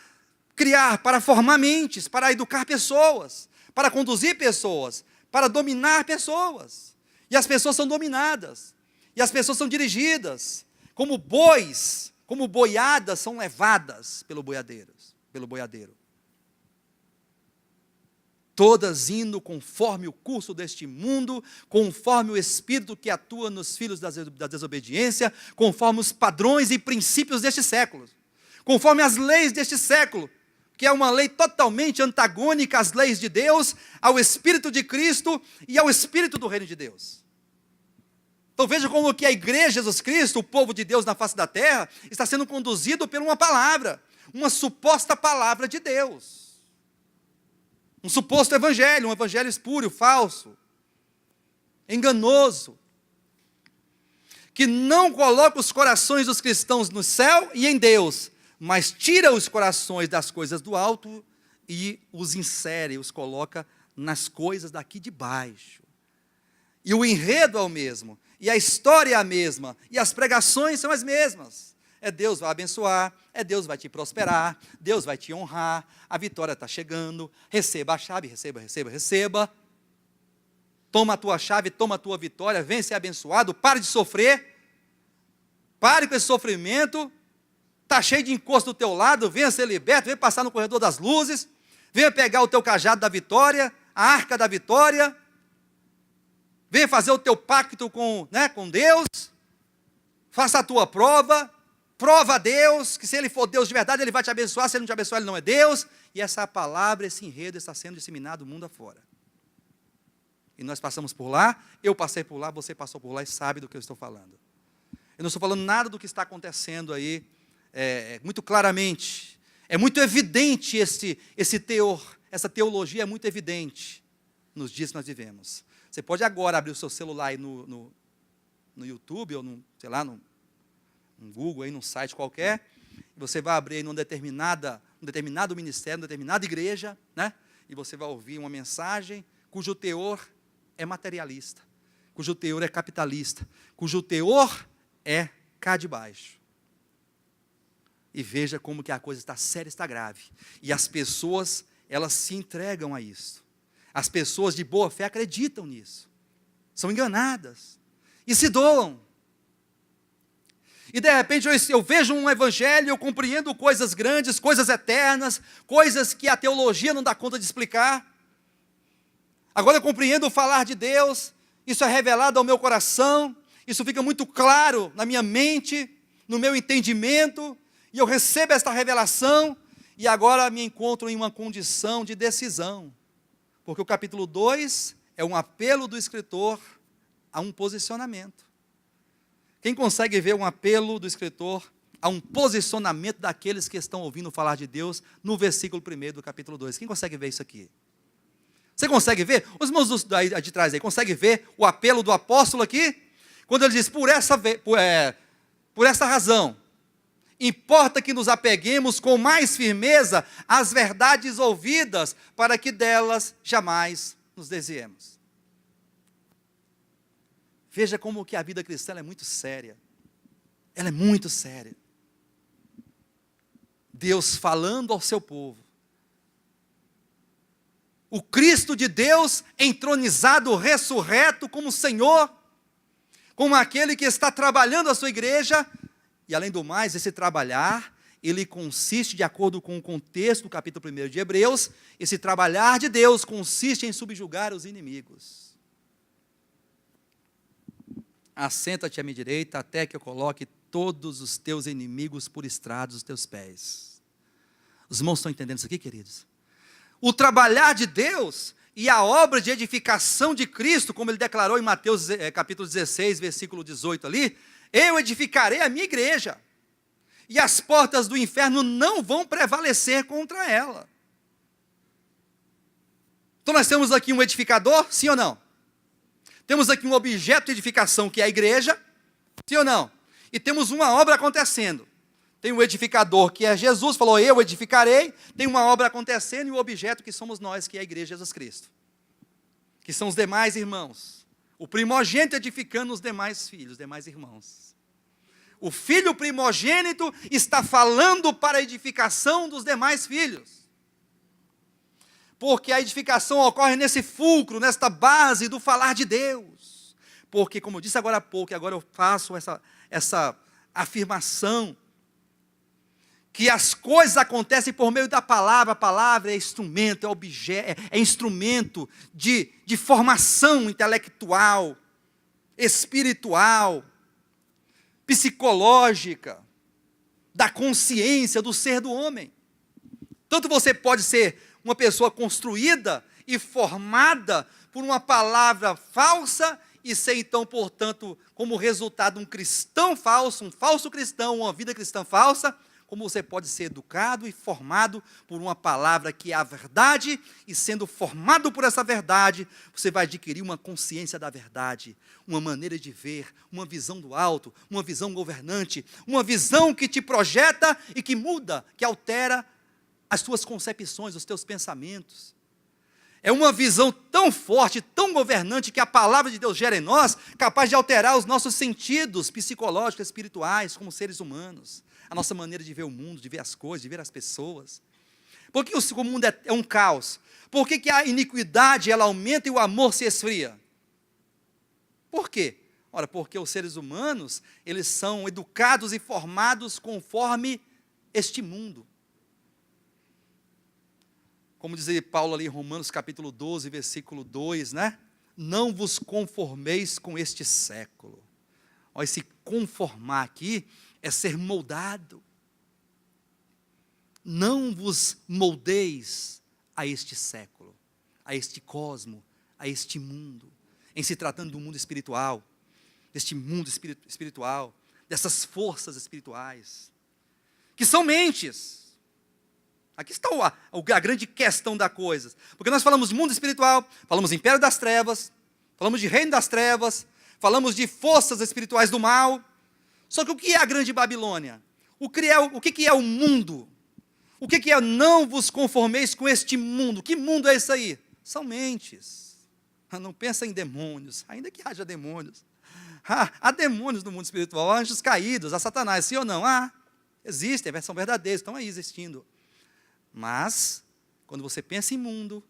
criar, para formar mentes, para educar pessoas, para conduzir pessoas, para dominar pessoas. E as pessoas são dominadas, e as pessoas são dirigidas, como bois, como boiadas são levadas pelo boiadeiro. Todas indo conforme o curso deste mundo, conforme o Espírito que atua nos filhos da desobediência, conforme os padrões e princípios deste século, conforme as leis deste século, que é uma lei totalmente antagônica às leis de Deus, ao Espírito de Cristo e ao Espírito do Reino de Deus. Então veja como que a igreja de Jesus Cristo, o povo de Deus na face da terra, está sendo conduzido por uma palavra, uma suposta palavra de Deus. Um suposto evangelho, um evangelho espúrio, falso, enganoso, que não coloca os corações dos cristãos no céu e em Deus, mas tira os corações das coisas do alto e os insere, os coloca nas coisas daqui de baixo. E o enredo é o mesmo, e a história é a mesma, e as pregações são as mesmas. Deus vai abençoar, Deus vai te prosperar, Deus vai te honrar, a vitória está chegando, receba a chave, receba. Toma a tua chave, toma a tua vitória, vem ser abençoado, pare de sofrer, pare com esse sofrimento, está cheio de encosto do teu lado, venha ser liberto, venha passar no corredor das luzes, venha pegar o teu cajado da vitória, a arca da vitória, venha fazer o teu pacto com Deus, faça a tua prova, prova a Deus, que se Ele for Deus de verdade, Ele vai te abençoar, se Ele não te abençoar, Ele não é Deus, e essa palavra, esse enredo está sendo disseminado o mundo afora. E nós passamos por lá, eu passei por lá, você passou por lá e sabe do que eu estou falando. Eu não estou falando nada do que está acontecendo aí, muito claramente, é muito evidente esse teor, essa teologia é muito evidente nos dias que nós vivemos. Você pode agora abrir o seu celular aí no YouTube, ou no Google, aí num site qualquer, e você vai abrir aí um determinado ministério, uma determinada igreja, né? E você vai ouvir uma mensagem cujo teor é materialista, cujo teor é capitalista, cujo teor é cá de baixo. E veja como que a coisa está séria, está grave. E as pessoas, elas se entregam a isso. As pessoas de boa fé acreditam nisso. São enganadas. E se doam. E de repente eu vejo um evangelho, eu compreendo coisas grandes, coisas eternas, coisas que a teologia não dá conta de explicar. Agora eu compreendo o falar de Deus, isso é revelado ao meu coração, isso fica muito claro na minha mente, no meu entendimento, e eu recebo esta revelação, e agora me encontro em uma condição de decisão. Porque o capítulo 2 é um apelo do escritor a um posicionamento. Quem consegue ver um apelo do escritor a um posicionamento daqueles que estão ouvindo falar de Deus no versículo 1 do capítulo 2? Quem consegue ver isso aqui? Você consegue ver? Os irmãos de trás aí, consegue ver o apelo do apóstolo aqui? Quando ele diz, por essa razão, importa que nos apeguemos com mais firmeza às verdades ouvidas, para que delas jamais nos desviemos. Veja como que a vida cristã é muito séria. Ela é muito séria. Deus falando ao seu povo. O Cristo de Deus entronizado, ressurreto como Senhor, como aquele que está trabalhando a sua igreja, e além do mais, esse trabalhar ele consiste, de acordo com o contexto do capítulo 1 de Hebreus, esse trabalhar de Deus consiste em subjugar os inimigos. Assenta-te à minha direita, até que eu coloque todos os teus inimigos por estrados dos teus pés. Os irmãos estão entendendo isso aqui, queridos? O trabalhar de Deus e a obra de edificação de Cristo, como ele declarou em Mateus capítulo 16, versículo 18 ali, eu edificarei a minha igreja, e as portas do inferno não vão prevalecer contra ela. Então nós temos aqui um edificador, sim ou não? Temos aqui um objeto de edificação, que é a igreja, sim ou não? E temos uma obra acontecendo. Tem o edificador, que é Jesus, falou, eu edificarei. Tem uma obra acontecendo, e o objeto que somos nós, que é a igreja de Jesus Cristo. Que são os demais irmãos. O primogênito edificando os demais filhos, os demais irmãos. O filho primogênito está falando para a edificação dos demais filhos. Porque a edificação ocorre nesse fulcro, nesta base do falar de Deus. Porque, como eu disse agora há pouco, e agora eu faço essa afirmação, que as coisas acontecem por meio da palavra. A palavra é instrumento, é objeto, é instrumento de formação intelectual, espiritual, psicológica, da consciência do ser do homem. Tanto você pode ser uma pessoa construída e formada por uma palavra falsa e ser então, portanto, como resultado um cristão falso, um falso cristão, uma vida cristã falsa, como você pode ser educado e formado por uma palavra que é a verdade, e sendo formado por essa verdade, você vai adquirir uma consciência da verdade, uma maneira de ver, uma visão do alto, uma visão governante, uma visão que te projeta e que muda, que altera as tuas concepções, os teus pensamentos. É uma visão tão forte, tão governante, que a palavra de Deus gera em nós, capaz de alterar os nossos sentidos psicológicos, espirituais, como seres humanos. A nossa maneira de ver o mundo, de ver as coisas, de ver as pessoas. Por que o mundo é um caos? Por que a iniquidade ela aumenta e o amor se esfria? Por quê? Ora, porque os seres humanos, eles são educados e formados conforme este mundo. Como diz Paulo ali em Romanos capítulo 12, versículo 2, né? Não vos conformeis com este século. Olha, esse conformar aqui é ser moldado. Não vos moldeis a este século, a este cosmo, a este mundo. Em se tratando do mundo espiritual, deste mundo espiritual, dessas forças espirituais, que são mentes. Aqui está a grande questão da coisa. Porque nós falamos mundo espiritual, falamos império das trevas, falamos de reino das trevas, falamos de forças espirituais do mal. Só que o que é a grande Babilônia? O que é o mundo? O que é não vos conformeis com este mundo? Que mundo é esse aí? São mentes. Não pensa em demônios, ainda que haja demônios. Há demônios no mundo espiritual, há anjos caídos, há Satanás, sim ou não? Existem, são verdadeiros, estão aí existindo. Mas, quando você pensa em mundo,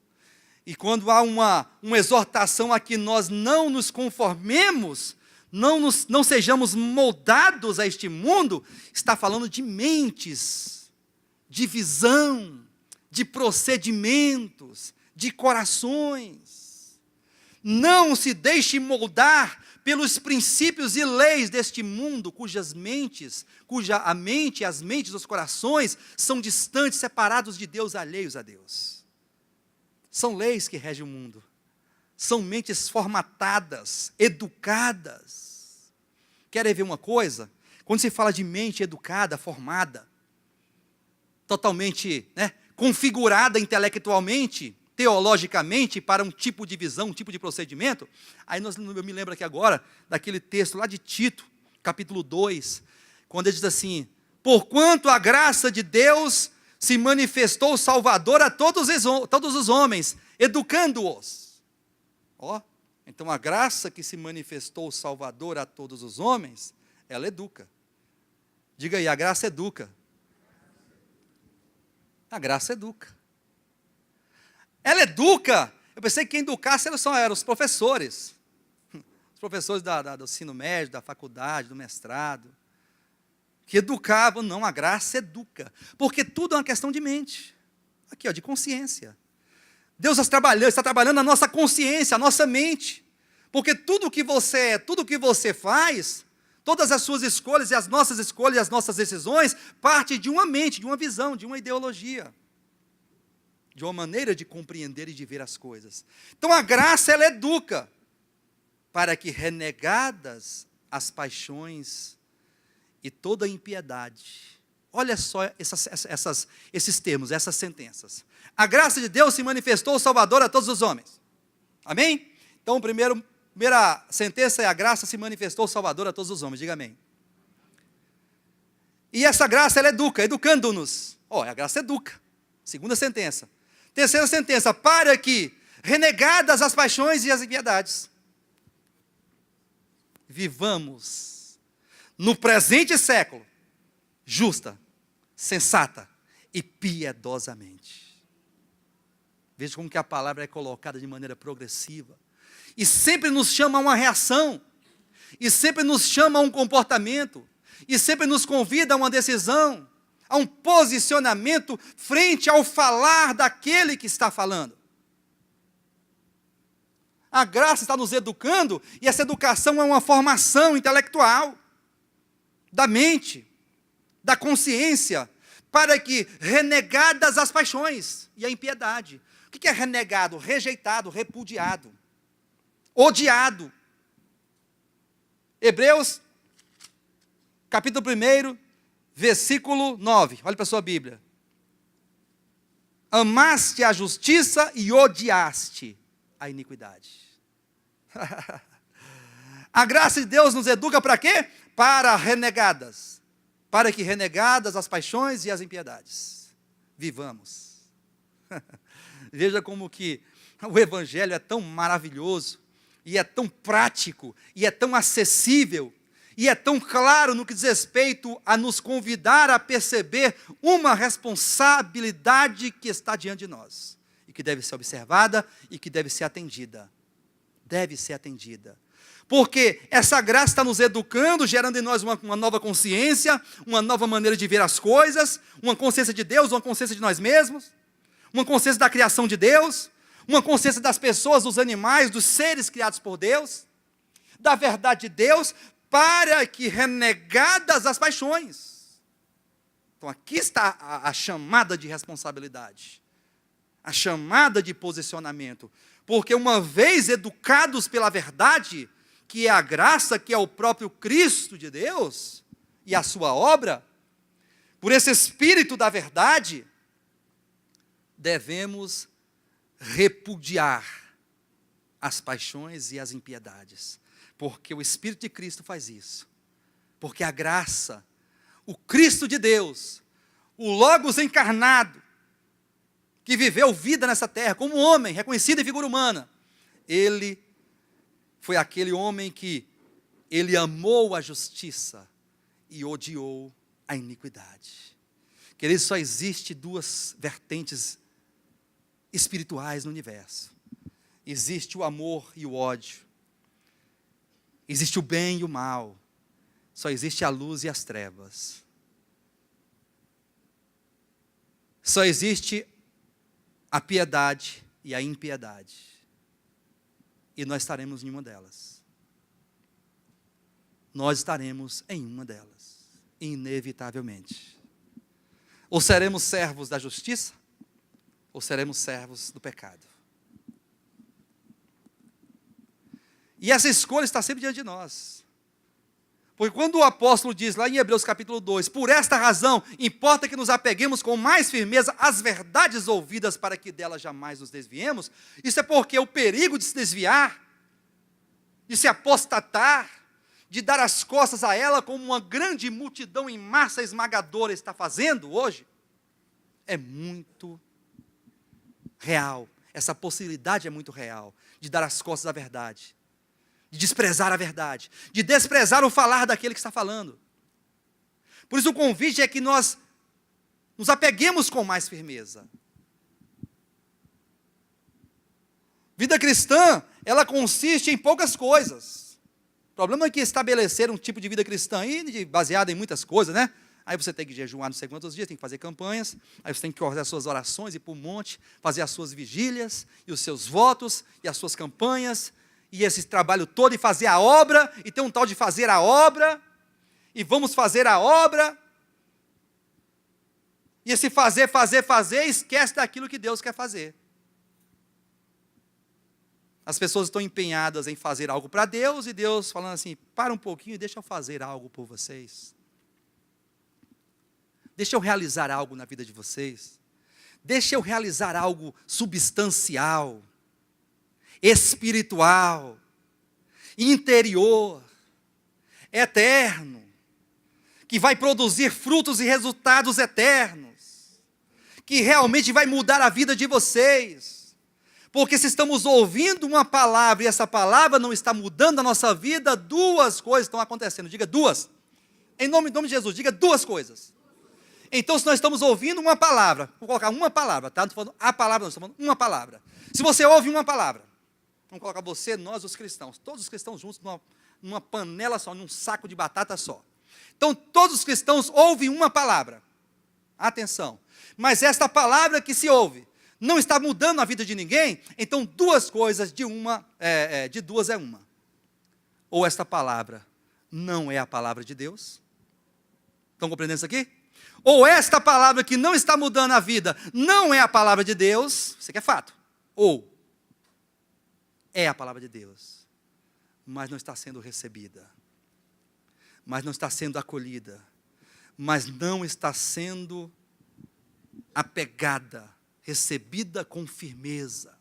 e quando há uma exortação a que nós não nos conformemos, não sejamos moldados a este mundo, está falando de mentes, de visão, de procedimentos, de corações. Não se deixe moldar pelos princípios e leis deste mundo, cuja a mente e as mentes dos corações são distantes, separados de Deus, alheios a Deus. São leis que regem o mundo. São mentes formatadas, educadas. Querem ver uma coisa? Quando se fala de mente educada, formada, totalmente configurada intelectualmente, teologicamente, para um tipo de visão, um tipo de procedimento, aí eu me lembro aqui agora, daquele texto lá de Tito, capítulo 2, quando ele diz assim, porquanto a graça de Deus se manifestou Salvador a todos os homens, educando-os. Então a graça que se manifestou Salvador a todos os homens, ela educa. Diga aí, a graça educa. A graça educa. Ela educa. Eu pensei que quem educasse eram os professores. Os professores do ensino médio, da faculdade, do mestrado. que educava. Não, a graça educa. Porque tudo é uma questão de mente. Aqui, ó, de consciência. Deus está trabalhando na nossa consciência, a nossa mente. Porque tudo que você é, tudo que você faz, todas as suas escolhas e as nossas decisões, parte de uma mente, de uma visão, de uma ideologia. De uma maneira de compreender e de ver as coisas. Então a graça, ela educa, para que renegadas as paixões e toda a impiedade. Olha só esses termos, essas sentenças. A graça de Deus se manifestou Salvador a todos os homens. Amém? Então, primeira sentença é: a graça se manifestou Salvador a todos os homens. Diga amém. E essa graça, ela educa, educando-nos. A graça educa. Segunda sentença. Terceira sentença: para que, renegadas as paixões e as impiedades, vivamos no presente século, justa, sensata e piedosamente. Veja como que a palavra é colocada de maneira progressiva. E sempre nos chama a uma reação. E sempre nos chama a um comportamento. E sempre nos convida a uma decisão. A um posicionamento frente ao falar daquele que está falando. A graça está nos educando. E essa educação é uma formação intelectual. Da mente. Da consciência. Para que, renegadas as paixões e a impiedade. O que é renegado? Rejeitado, repudiado, odiado. Hebreus, capítulo 1, versículo 9. Olha para a sua Bíblia. Amaste a justiça e odiaste a iniquidade. A graça de Deus nos educa para quê? Para renegadas. Para que renegadas as paixões e as impiedades, vivamos. Veja como que o Evangelho é tão maravilhoso, e é tão prático, e é tão acessível, e é tão claro no que diz respeito a nos convidar a perceber uma responsabilidade que está diante de nós, e que deve ser observada, e que deve ser atendida. Deve ser atendida. Porque essa graça está nos educando, gerando em nós uma nova consciência, uma nova maneira de ver as coisas, uma consciência de Deus, uma consciência de nós mesmos, uma consciência da criação de Deus, uma consciência das pessoas, dos animais, dos seres criados por Deus, da verdade de Deus, para que renegadas as paixões. Então aqui está a chamada de responsabilidade, a chamada de posicionamento, porque uma vez educados pela verdade, que é a graça, que é o próprio Cristo de Deus, e a sua obra, por esse Espírito da verdade, devemos repudiar as paixões e as impiedades, porque o Espírito de Cristo faz isso, porque a graça, o Cristo de Deus, o Logos encarnado, que viveu vida nessa terra, como homem, reconhecido em figura humana, ele foi aquele homem que ele amou a justiça e odiou a iniquidade. Queridos, só existe duas vertentes espirituais no universo. Existe o amor e o ódio. Existe o bem e o mal. Só existe a luz e as trevas. Só existe a piedade e a impiedade. E nós estaremos em uma delas. Nós estaremos em uma delas, inevitavelmente. Ou seremos servos da justiça, ou seremos servos do pecado. E essa escolha está sempre diante de nós. Porque quando o apóstolo diz lá em Hebreus capítulo 2, por esta razão, importa que nos apeguemos com mais firmeza às verdades ouvidas para que delas jamais nos desviemos, isso é porque o perigo de se desviar, de se apostatar, de dar as costas a ela como uma grande multidão em massa esmagadora está fazendo hoje, é muito real. Essa possibilidade é muito real, de dar as costas à verdade, de desprezar a verdade, de desprezar o falar daquele que está falando. Por isso o convite é que nós nos apeguemos com mais firmeza. Vida cristã, ela consiste em poucas coisas. O problema é que estabeleceram um tipo de vida cristã aí, baseado em muitas coisas, né? Aí você tem que jejuar não sei quantos dias, tem que fazer campanhas, aí você tem que fazer as suas orações, ir para o monte, fazer as suas vigílias, e os seus votos, e as suas campanhas, e esse trabalho todo, e fazer a obra, e tem um tal de fazer a obra, e vamos fazer a obra, e esse fazer, esquece daquilo que Deus quer fazer. As pessoas estão empenhadas em fazer algo para Deus, e Deus falando assim, para um pouquinho e deixa eu fazer algo por vocês. Deixa eu realizar algo na vida de vocês. Deixa eu realizar algo substancial, espiritual, interior, eterno, que vai produzir frutos e resultados eternos, que realmente vai mudar a vida de vocês. Porque se estamos ouvindo uma palavra e essa palavra não está mudando a nossa vida, duas coisas estão acontecendo. Diga duas. Em nome de Jesus, diga duas coisas. Então, se nós estamos ouvindo uma palavra, vou colocar uma palavra, tá? Não estou falando a palavra, não, estou falando uma palavra. Se você ouve uma palavra, vamos colocar você, nós, os cristãos, todos os cristãos juntos numa panela só, num saco de batata só. Então, todos os cristãos ouvem uma palavra. Atenção. Mas esta palavra que se ouve não está mudando a vida de ninguém, então duas coisas, de duas é uma. Ou esta palavra não é a palavra de Deus. Estão compreendendo isso aqui? Ou esta palavra que não está mudando a vida não é a palavra de Deus, isso aqui é fato. Ou é a palavra de Deus, mas não está sendo recebida, mas não está sendo acolhida, mas não está sendo apegada, recebida com firmeza,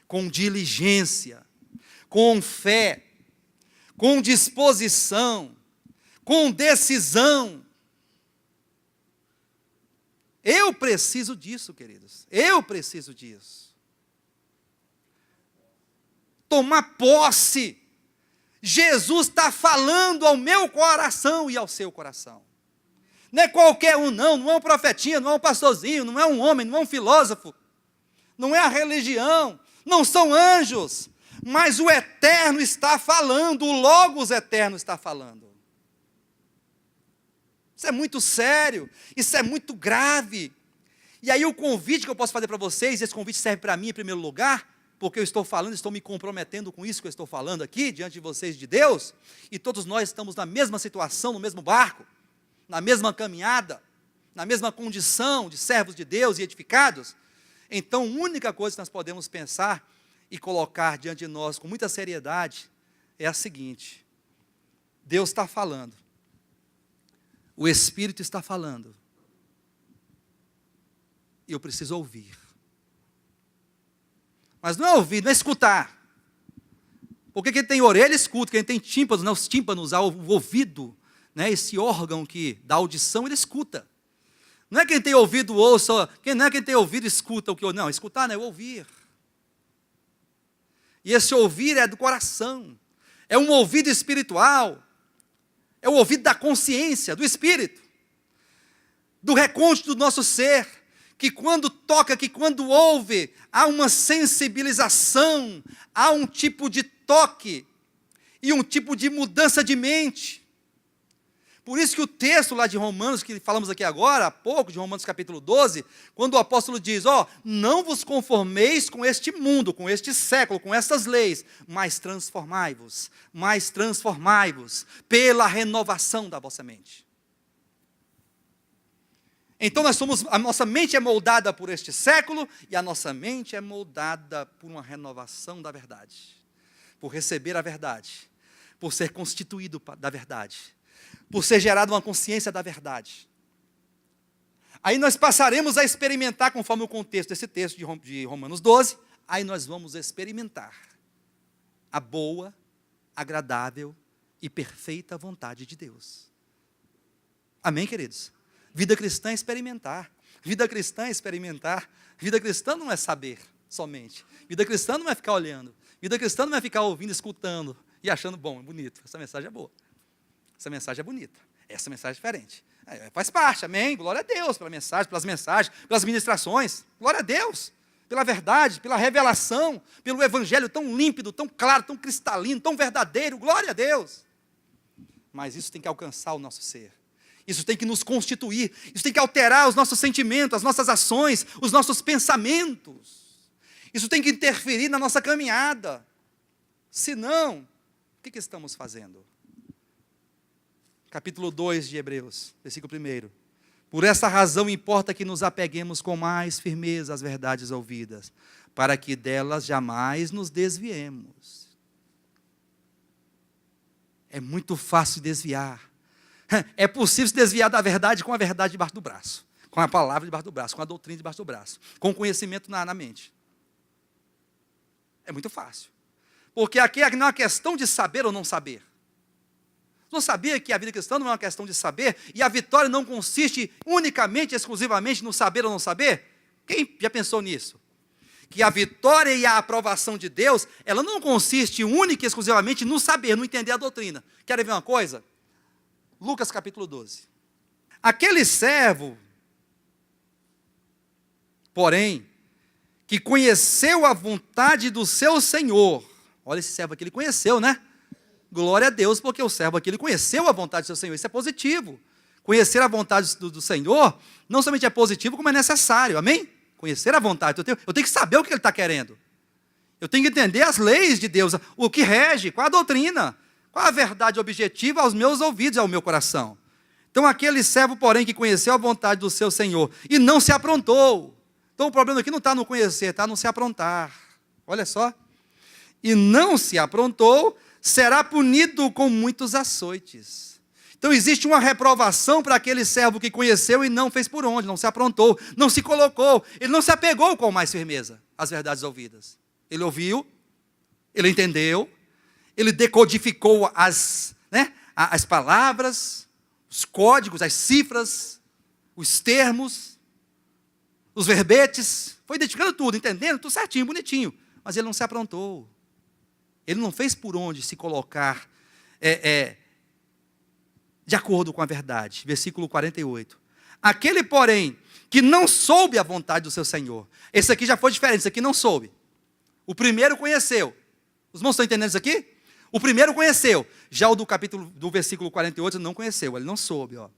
com diligência, com fé, com disposição, com decisão. Eu preciso disso, queridos. Eu preciso disso. Tomar posse. Jesus está falando ao meu coração e ao seu coração. Não é qualquer um, não é um profetinha, não é um pastorzinho, não é um homem, não é um filósofo, não é a religião, não são anjos, mas o Eterno está falando, o Logos Eterno está falando. Isso é muito sério, isso é muito grave. E aí o convite que eu posso fazer para vocês, esse convite serve para mim em primeiro lugar, porque eu estou falando, estou me comprometendo com isso que eu estou falando aqui, diante de vocês, de Deus, e todos nós estamos na mesma situação, no mesmo barco, na mesma caminhada, na mesma condição de servos de Deus e edificados. Então, a única coisa que nós podemos pensar e colocar diante de nós com muita seriedade é a seguinte: Deus está falando, o Espírito está falando, e eu preciso ouvir. Mas não é ouvir, não é escutar. Porque quem tem orelha escuta, quem tem tímpanos, os tímpanos, o ouvido, né, esse órgão que dá audição, ele escuta. Não é quem tem ouvido ouça, não é quem tem ouvido escuta o que eu não, escutar não é ouvir. E esse ouvir é do coração, é um ouvido espiritual, é o ouvido da consciência, do espírito, do recôndito do nosso ser, que quando toca, que quando ouve, há uma sensibilização, há um tipo de toque e um tipo de mudança de mente. Por isso que o texto lá de Romanos, que falamos aqui agora, há pouco, de Romanos capítulo 12, quando o apóstolo diz, não vos conformeis com este mundo, com este século, com estas leis, mas transformai-vos pela renovação da vossa mente. Então a nossa mente é moldada por este século, e a nossa mente é moldada por uma renovação da verdade, por receber a verdade, por ser constituído da verdade, por ser gerada uma consciência da verdade. Aí nós passaremos a experimentar, conforme o contexto desse texto de Romanos 12, aí nós vamos experimentar a boa, agradável e perfeita vontade de Deus. Amém, queridos? Vida cristã é experimentar. Vida cristã é experimentar. Vida cristã não é saber somente. Vida cristã não é ficar olhando. Vida cristã não é ficar ouvindo, escutando e achando bom, bonito. Essa mensagem é boa. Essa mensagem é bonita. Essa mensagem é diferente. Faz parte, amém? Glória a Deus pela mensagem, pelas mensagens, pelas ministrações. Glória a Deus pela verdade, pela revelação, pelo evangelho tão límpido, tão claro, tão cristalino, tão verdadeiro. Glória a Deus. mas isso tem que alcançar o nosso ser. Isso tem que nos constituir, isso tem que alterar os nossos sentimentos, as nossas ações, os nossos pensamentos. Isso tem que interferir na nossa caminhada. Senão, o que estamos fazendo? Capítulo 2 de Hebreus, versículo 1. Por essa razão importa que nos apeguemos com mais firmeza às verdades ouvidas, para que delas jamais nos desviemos. É muito fácil desviar. É possível se desviar da verdade com a verdade debaixo do braço, com a palavra debaixo do braço, com a doutrina debaixo do braço, com o conhecimento na mente. É muito fácil. Porque aqui não é uma questão de saber ou não saber. Não sabia que a vida cristã não é uma questão de saber, e a vitória não consiste unicamente, exclusivamente no saber ou não saber? Quem já pensou nisso? Que a vitória e a aprovação de Deus, ela não consiste única e exclusivamente no saber, no entender a doutrina. Querem ver uma coisa? Lucas capítulo 12. Aquele servo, porém, que conheceu a vontade do seu Senhor. Olha esse servo aqui, ele conheceu, né? Glória a Deus, porque o servo aqui, ele conheceu a vontade do seu Senhor. Isso é positivo. Conhecer a vontade do Senhor, não somente é positivo, como é necessário. Amém? Conhecer a vontade. Eu tenho que saber o que ele está querendo. Eu tenho que entender as leis de Deus, o que rege, qual a doutrina, qual a verdade objetiva aos meus ouvidos e ao meu coração. Então, aquele servo, porém, que conheceu a vontade do seu Senhor e não se aprontou. Então, o problema aqui não está no conhecer, está no se aprontar. Olha só. E não se aprontou, será punido com muitos açoites. Então existe uma reprovação para aquele servo que conheceu e não fez por onde, não se aprontou, não se colocou, ele não se apegou com mais firmeza às verdades ouvidas. Ele ouviu, ele entendeu, ele decodificou as palavras, os códigos, as cifras, os termos, os verbetes, foi identificando tudo, entendendo, tudo certinho, bonitinho, mas ele não se aprontou. Ele não fez por onde se colocar de acordo com a verdade. Versículo 48. Aquele, porém, que não soube a vontade do seu Senhor. Esse aqui já foi diferente, esse aqui não soube. O primeiro conheceu. Os irmãos estão entendendo isso aqui? O primeiro conheceu. Já o do versículo 48 não conheceu, ele não soube. Ó.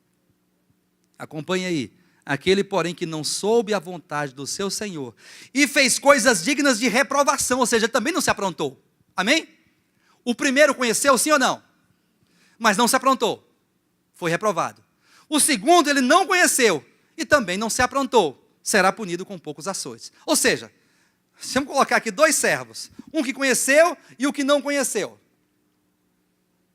Acompanhe aí. Aquele, porém, que não soube a vontade do seu Senhor e fez coisas dignas de reprovação, ou seja, também não se aprontou. Amém? O primeiro conheceu, sim ou não? Mas não se aprontou. Foi reprovado. O segundo, ele não conheceu e também não se aprontou. Será punido com poucos açoites. Ou seja, vamos colocar aqui dois servos. Um que conheceu e o que não conheceu.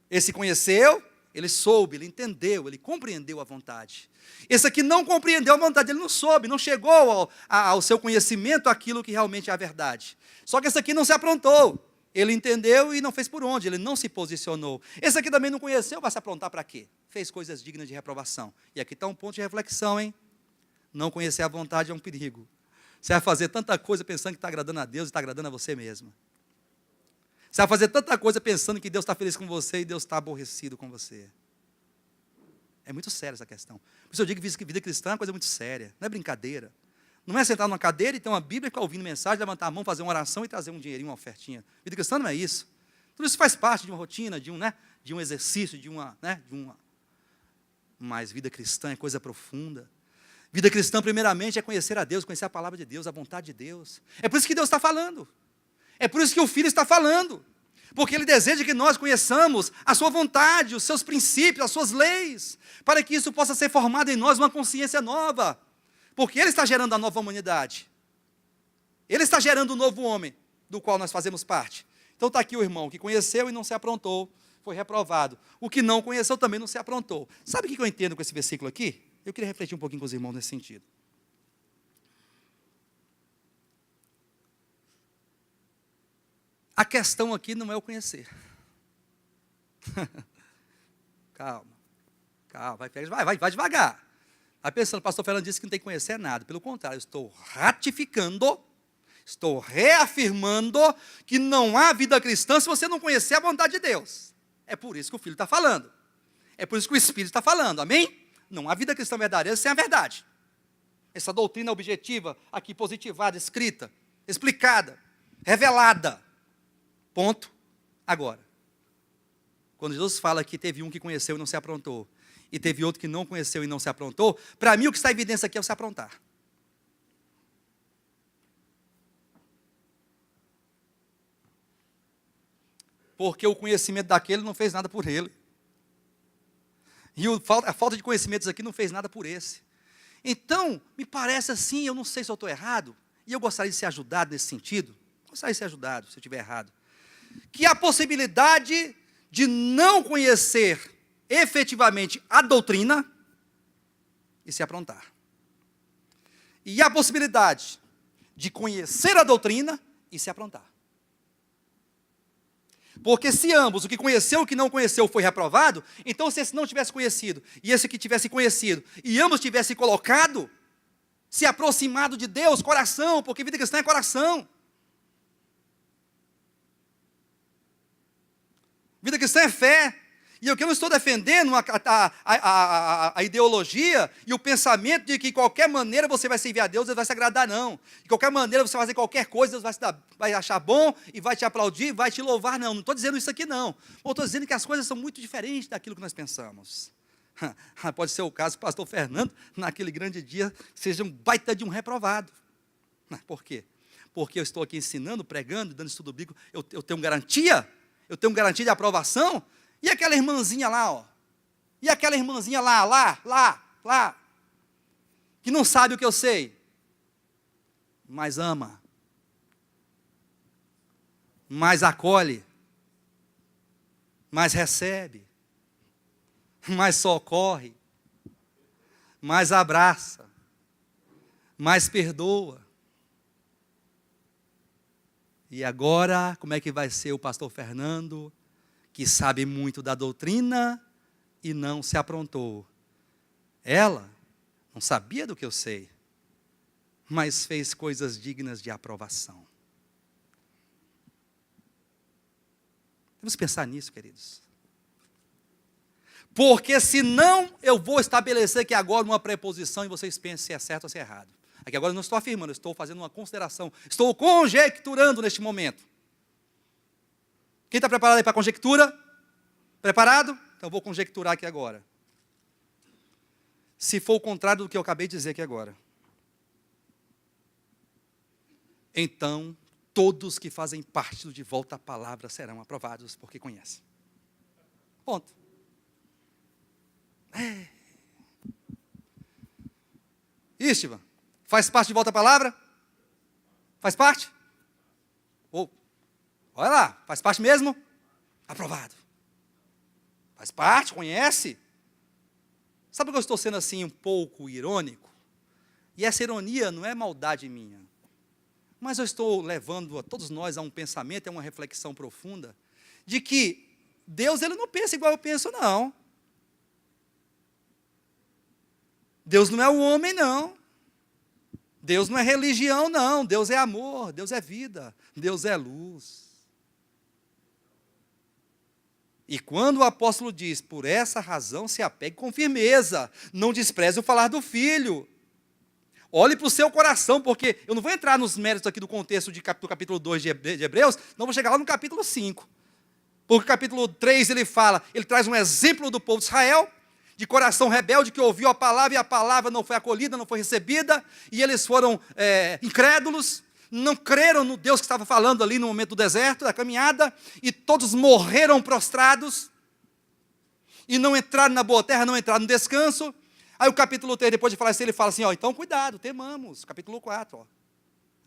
Esse conheceu, ele soube, ele entendeu, ele compreendeu a vontade. Esse aqui não compreendeu a vontade, ele não soube, não chegou ao seu conhecimento aquilo que realmente é a verdade. Só que esse aqui não se aprontou. Ele entendeu e não fez por onde, ele não se posicionou. Esse aqui também não conheceu, vai se aprontar para quê? Fez coisas dignas de reprovação. E aqui está um ponto de reflexão, hein? Não conhecer a vontade é um perigo. Você vai fazer tanta coisa pensando que está agradando a Deus e está agradando a você mesmo. Você vai fazer tanta coisa pensando que Deus está feliz com você e Deus está aborrecido com você. É muito séria essa questão. Por isso eu digo que vida cristã é uma coisa muito séria, não é brincadeira. Não é sentar numa cadeira e ter uma Bíblia e ficar ouvindo mensagem, levantar a mão, fazer uma oração e trazer um dinheirinho, uma ofertinha. Vida cristã não é isso. Tudo isso faz parte de uma rotina, de um exercício, Mas vida cristã é coisa profunda. Vida cristã, primeiramente, é conhecer a Deus, conhecer a palavra de Deus, a vontade de Deus. É por isso que Deus está falando. É por isso que o Filho está falando. Porque Ele deseja que nós conheçamos a sua vontade, os seus princípios, as suas leis, para que isso possa ser formado em nós uma consciência nova. Porque Ele está gerando a nova humanidade. Ele está gerando o novo homem, do qual nós fazemos parte. Então está aqui o irmão que conheceu e não se aprontou, foi reprovado. O que não conheceu também não se aprontou. Sabe o que eu entendo com esse versículo aqui? Eu queria refletir um pouquinho com os irmãos nesse sentido. A questão aqui não é o conhecer. Calma, vai devagar. Vai pensando, o pastor Fernando disse que não tem que conhecer nada. Pelo contrário, eu estou ratificando, estou reafirmando que não há vida cristã se você não conhecer a vontade de Deus. É por isso que o Filho está falando. É por isso que o Espírito está falando, amém? Não há vida cristã verdadeira sem a verdade. Essa doutrina objetiva, aqui positivada, escrita, explicada, revelada. Ponto. Agora, quando Jesus fala que teve um que conheceu e não se aprontou, e teve outro que não conheceu e não se aprontou, para mim o que está em evidência aqui é o se aprontar. Porque o conhecimento daquele não fez nada por ele. E a falta de conhecimentos aqui não fez nada por esse. Então, me parece assim, eu não sei se eu estou errado, e eu gostaria de ser ajudado nesse sentido. Gostaria de ser ajudado, se eu estiver errado. Que a possibilidade de não conhecer efetivamente a doutrina e se aprontar. E a possibilidade de conhecer a doutrina e se aprontar. Porque se ambos, o que conheceu e o que não conheceu, foi reprovado, então se esse não tivesse conhecido, e esse que tivesse conhecido, e ambos tivessem colocado, se aproximado de Deus, coração, porque vida cristã é coração. Vida cristã é fé. E o que eu não estou defendendo a ideologia e o pensamento de que de qualquer maneira você vai servir a Deus, Deus vai se agradar, não. De qualquer maneira você vai fazer qualquer coisa, Deus vai achar bom e vai te aplaudir, vai te louvar, não. Não estou dizendo isso aqui, não. Eu estou dizendo que as coisas são muito diferentes daquilo que nós pensamos. Pode ser o caso que o pastor Fernando, naquele grande dia, seja um baita de um reprovado. Por quê? Porque eu estou aqui ensinando, pregando, dando estudo bíblico, eu tenho garantia? Eu tenho garantia de aprovação? E aquela irmãzinha lá, ó? E aquela irmãzinha lá, que não sabe o que eu sei, mas ama, mas acolhe, mas recebe, mas socorre, mas abraça, mas perdoa. E agora, como é que vai ser o pastor Fernando, que sabe muito da doutrina e não se aprontou? Ela não sabia do que eu sei, mas fez coisas dignas de aprovação. Vamos pensar nisso, queridos. Porque senão eu vou estabelecer aqui agora uma preposição e vocês pensem se é certo ou se é errado. Aqui agora eu não estou afirmando, eu estou fazendo uma consideração, estou conjecturando neste momento. Quem está preparado aí para a conjectura? Preparado? Então eu vou conjecturar aqui agora. Se for o contrário do que eu acabei de dizer aqui agora, então todos que fazem parte do De Volta à Palavra serão aprovados porque conhecem. Ponto. Istvan, faz parte de Volta à Palavra? Faz parte? Olha lá, faz parte mesmo? Aprovado. Faz parte, conhece? Sabe que eu estou sendo assim um pouco irônico? E essa ironia não é maldade minha. Mas eu estou levando a todos nós a um pensamento, a uma reflexão profunda, de que Deus ele não pensa igual eu penso, não. Deus não é o homem, não. Deus não é religião, não. Deus é amor, Deus é vida, Deus é luz. E quando o apóstolo diz, por essa razão se apegue com firmeza, não despreze o falar do Filho. Olhe para o seu coração, porque eu não vou entrar nos méritos aqui do contexto do capítulo 2 de Hebreus, não vou chegar lá no capítulo 5. Porque o capítulo 3 ele traz um exemplo do povo de Israel, de coração rebelde, que ouviu a palavra e a palavra não foi acolhida, não foi recebida, e eles foram incrédulos, não creram no Deus que estava falando ali no momento do deserto, da caminhada, e todos morreram prostrados, e não entraram na boa terra, não entraram no descanso. Aí o capítulo 3, depois de falar isso, ele fala assim, então cuidado, temamos, capítulo 4,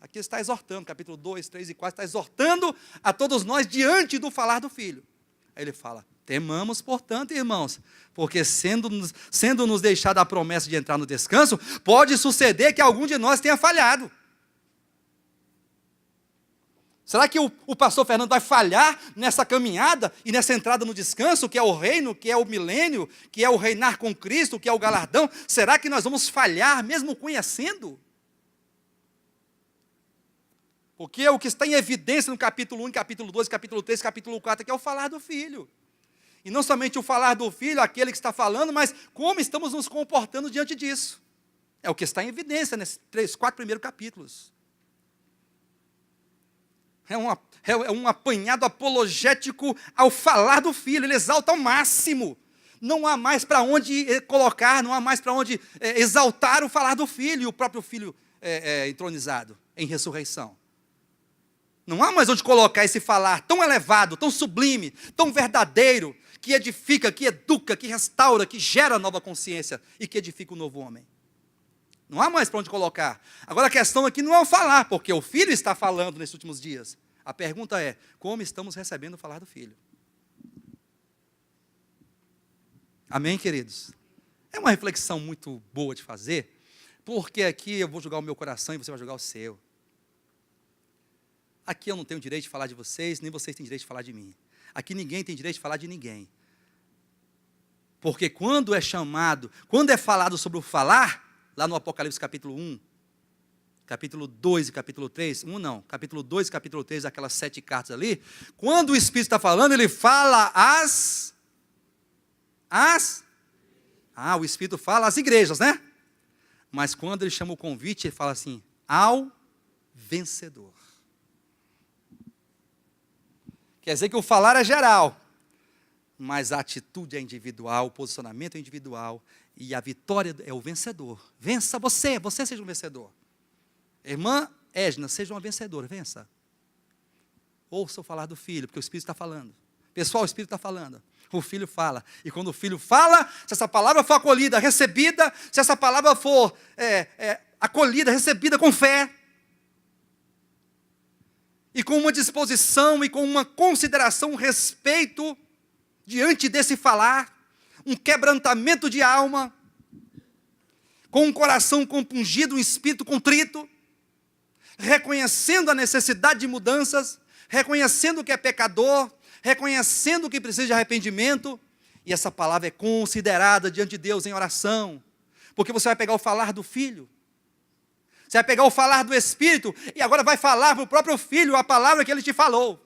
aqui está exortando, capítulo 2, 3 e 4, está exortando a todos nós diante do falar do Filho. Aí ele fala, temamos, portanto, irmãos, porque sendo-nos deixada a promessa de entrar no descanso, pode suceder que algum de nós tenha falhado. Será que o pastor Fernando vai falhar nessa caminhada e nessa entrada no descanso, que é o reino, que é o milênio, que é o reinar com Cristo, que é o galardão? Será que nós vamos falhar mesmo conhecendo? Porque o que está em evidência no capítulo 1, capítulo 2, capítulo 3, capítulo 4, é que é o falar do Filho. E não somente o falar do Filho, aquele que está falando, mas como estamos nos comportando diante disso. É o que está em evidência nesses 3, 4 primeiros capítulos. é um apanhado apologético ao falar do Filho, ele exalta ao máximo. Não há mais para onde colocar, não há mais para onde exaltar o falar do Filho, e o próprio Filho entronizado em ressurreição. Não há mais onde colocar esse falar tão elevado, tão sublime, tão verdadeiro, que edifica, que educa, que restaura, que gera nova consciência e que edifica o novo homem. Não há mais para onde colocar. Agora a questão aqui não é o falar, porque o Filho está falando nesses últimos dias. A pergunta é, como estamos recebendo o falar do Filho? Amém, queridos? É uma reflexão muito boa de fazer, porque aqui eu vou julgar o meu coração e você vai julgar o seu. Aqui eu não tenho direito de falar de vocês, nem vocês têm direito de falar de mim. Aqui ninguém tem direito de falar de ninguém. Porque quando é falado sobre o falar, lá no Apocalipse capítulo 1, capítulo 2 e capítulo 3, capítulo 2 e capítulo 3, aquelas 7 cartas ali, quando o Espírito está falando, ele fala o Espírito fala às igrejas, né? Mas quando ele chama o convite, ele fala assim, ao vencedor. Quer dizer que o falar é geral, mas a atitude é individual, o posicionamento é individual, e a vitória é o vencedor. Vença você seja um vencedor. Irmã Edna, seja uma vencedora, vença. Ouça o falar do Filho, porque o Espírito está falando. Pessoal, o Espírito está falando. O Filho fala. E quando o Filho fala, se essa palavra for acolhida, recebida, se essa palavra for acolhida, recebida com fé, e com uma disposição, e com uma consideração, um respeito, diante desse falar, um quebrantamento de alma, com um coração compungido, um espírito contrito, reconhecendo a necessidade de mudanças, reconhecendo que é pecador, reconhecendo que precisa de arrependimento, e essa palavra é considerada diante de Deus em oração, porque você vai pegar o falar do Filho, você vai pegar o falar do Espírito, e agora vai falar para o próprio Filho a palavra que ele te falou.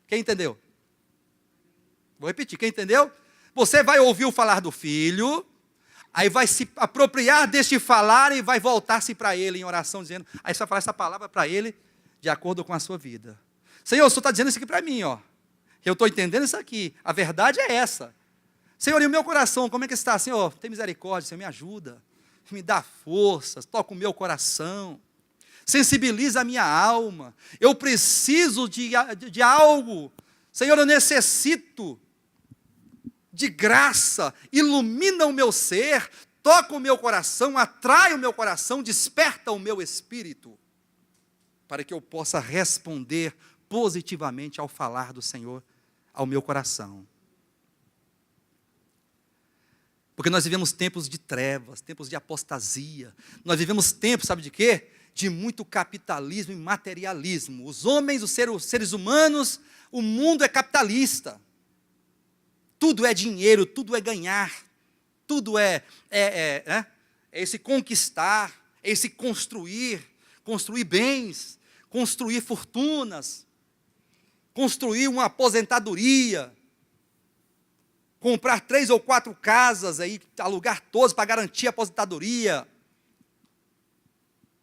Quem entendeu? Vou repetir, quem entendeu? Você vai ouvir o falar do Filho, aí vai se apropriar deste falar e vai voltar-se para ele em oração, dizendo, aí você vai falar essa palavra para ele, de acordo com a sua vida. Senhor, o Senhor está dizendo isso aqui para mim, ó. Eu estou entendendo isso aqui, a verdade é essa. Senhor, e o meu coração, como é que está? Senhor, tem misericórdia, Senhor, me ajuda, me dá forças, toca o meu coração, sensibiliza a minha alma, eu preciso de algo, Senhor, eu necessito de graça, ilumina o meu ser, toca o meu coração, atrai o meu coração, desperta o meu espírito, para que eu possa responder positivamente ao falar do Senhor ao meu coração. Porque nós vivemos tempos de trevas, tempos de apostasia, nós vivemos tempos, sabe de quê? De muito capitalismo e materialismo. Os homens, os seres humanos, o mundo é capitalista. Tudo é dinheiro, tudo é ganhar, tudo é esse conquistar, esse construir bens, construir fortunas, construir uma aposentadoria, comprar 3 ou 4 casas, aí, alugar todas para garantir a aposentadoria.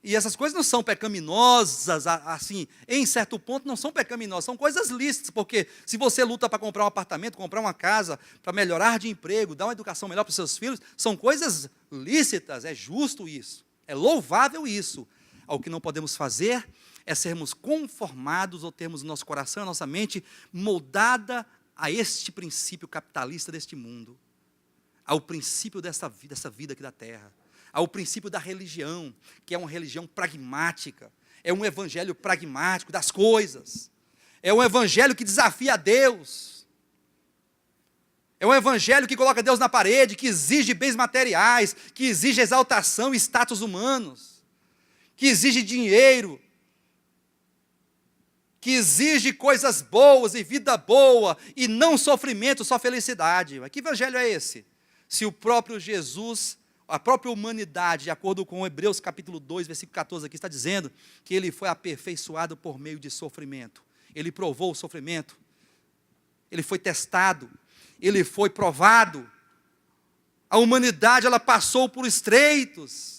E essas coisas não são pecaminosas, assim, em certo ponto não são pecaminosas, são coisas lícitas, porque se você luta para comprar um apartamento, comprar uma casa, para melhorar de emprego, dar uma educação melhor para os seus filhos, são coisas lícitas, é justo isso, é louvável isso. O que não podemos fazer é sermos conformados ou termos o nosso coração, a nossa mente moldada a este princípio capitalista deste mundo, ao princípio dessa vida aqui da terra, ao princípio da religião, que é uma religião pragmática, é um evangelho pragmático das coisas, é um evangelho que desafia a Deus, é um evangelho que coloca Deus na parede, que exige bens materiais, que exige exaltação e status humanos, que exige dinheiro, que exige coisas boas e vida boa, e não sofrimento, só felicidade. Mas que evangelho é esse? Se o próprio Jesus, a própria humanidade, de acordo com Hebreus capítulo 2, versículo 14, aqui está dizendo que ele foi aperfeiçoado por meio de sofrimento. Ele provou o sofrimento, ele foi testado, ele foi provado. A humanidade, ela passou por estreitos.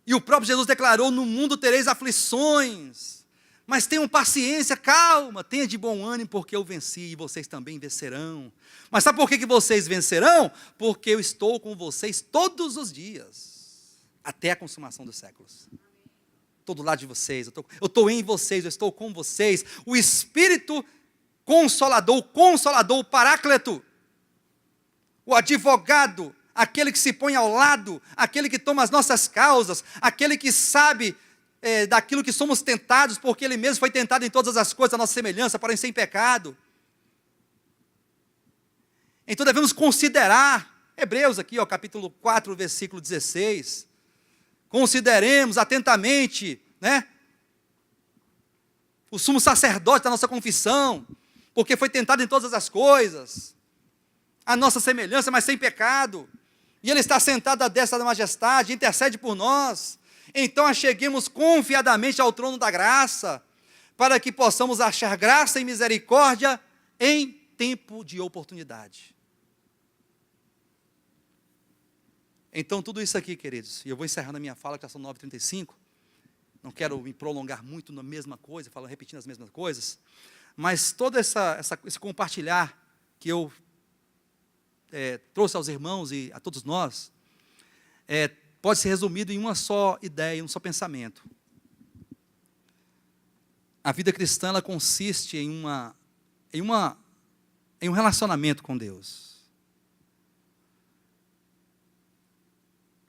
E o próprio Jesus declarou: no mundo tereis aflições, mas tenham paciência, calma, tenha de bom ânimo, porque eu venci e vocês também vencerão. Mas sabe por que vocês vencerão? Porque eu estou com vocês todos os dias, até a consumação dos séculos. Estou do lado de vocês, eu estou em vocês, eu estou com vocês. O Espírito Consolador, o Paráclito, o advogado, aquele que se põe ao lado, aquele que toma as nossas causas, aquele que sabe daquilo que somos tentados, porque Ele mesmo foi tentado em todas as coisas, a nossa semelhança, porém sem pecado. Então devemos considerar, Hebreus aqui, capítulo 4, versículo 16, consideremos atentamente, o sumo sacerdote da nossa confissão, porque foi tentado em todas as coisas, a nossa semelhança, mas sem pecado, e Ele está sentado à destra da majestade, intercede por nós. Então acheguemos confiadamente ao trono da graça, para que possamos achar graça e misericórdia em tempo de oportunidade. Então tudo isso aqui, queridos, e eu vou encerrando a minha fala, que já são 9h35, não quero me prolongar muito na mesma coisa, repetindo as mesmas coisas, mas todo esse compartilhar que eu trouxe aos irmãos e a todos nós, pode ser resumido em uma só ideia, um só pensamento. A vida cristã, ela consiste em um relacionamento com Deus.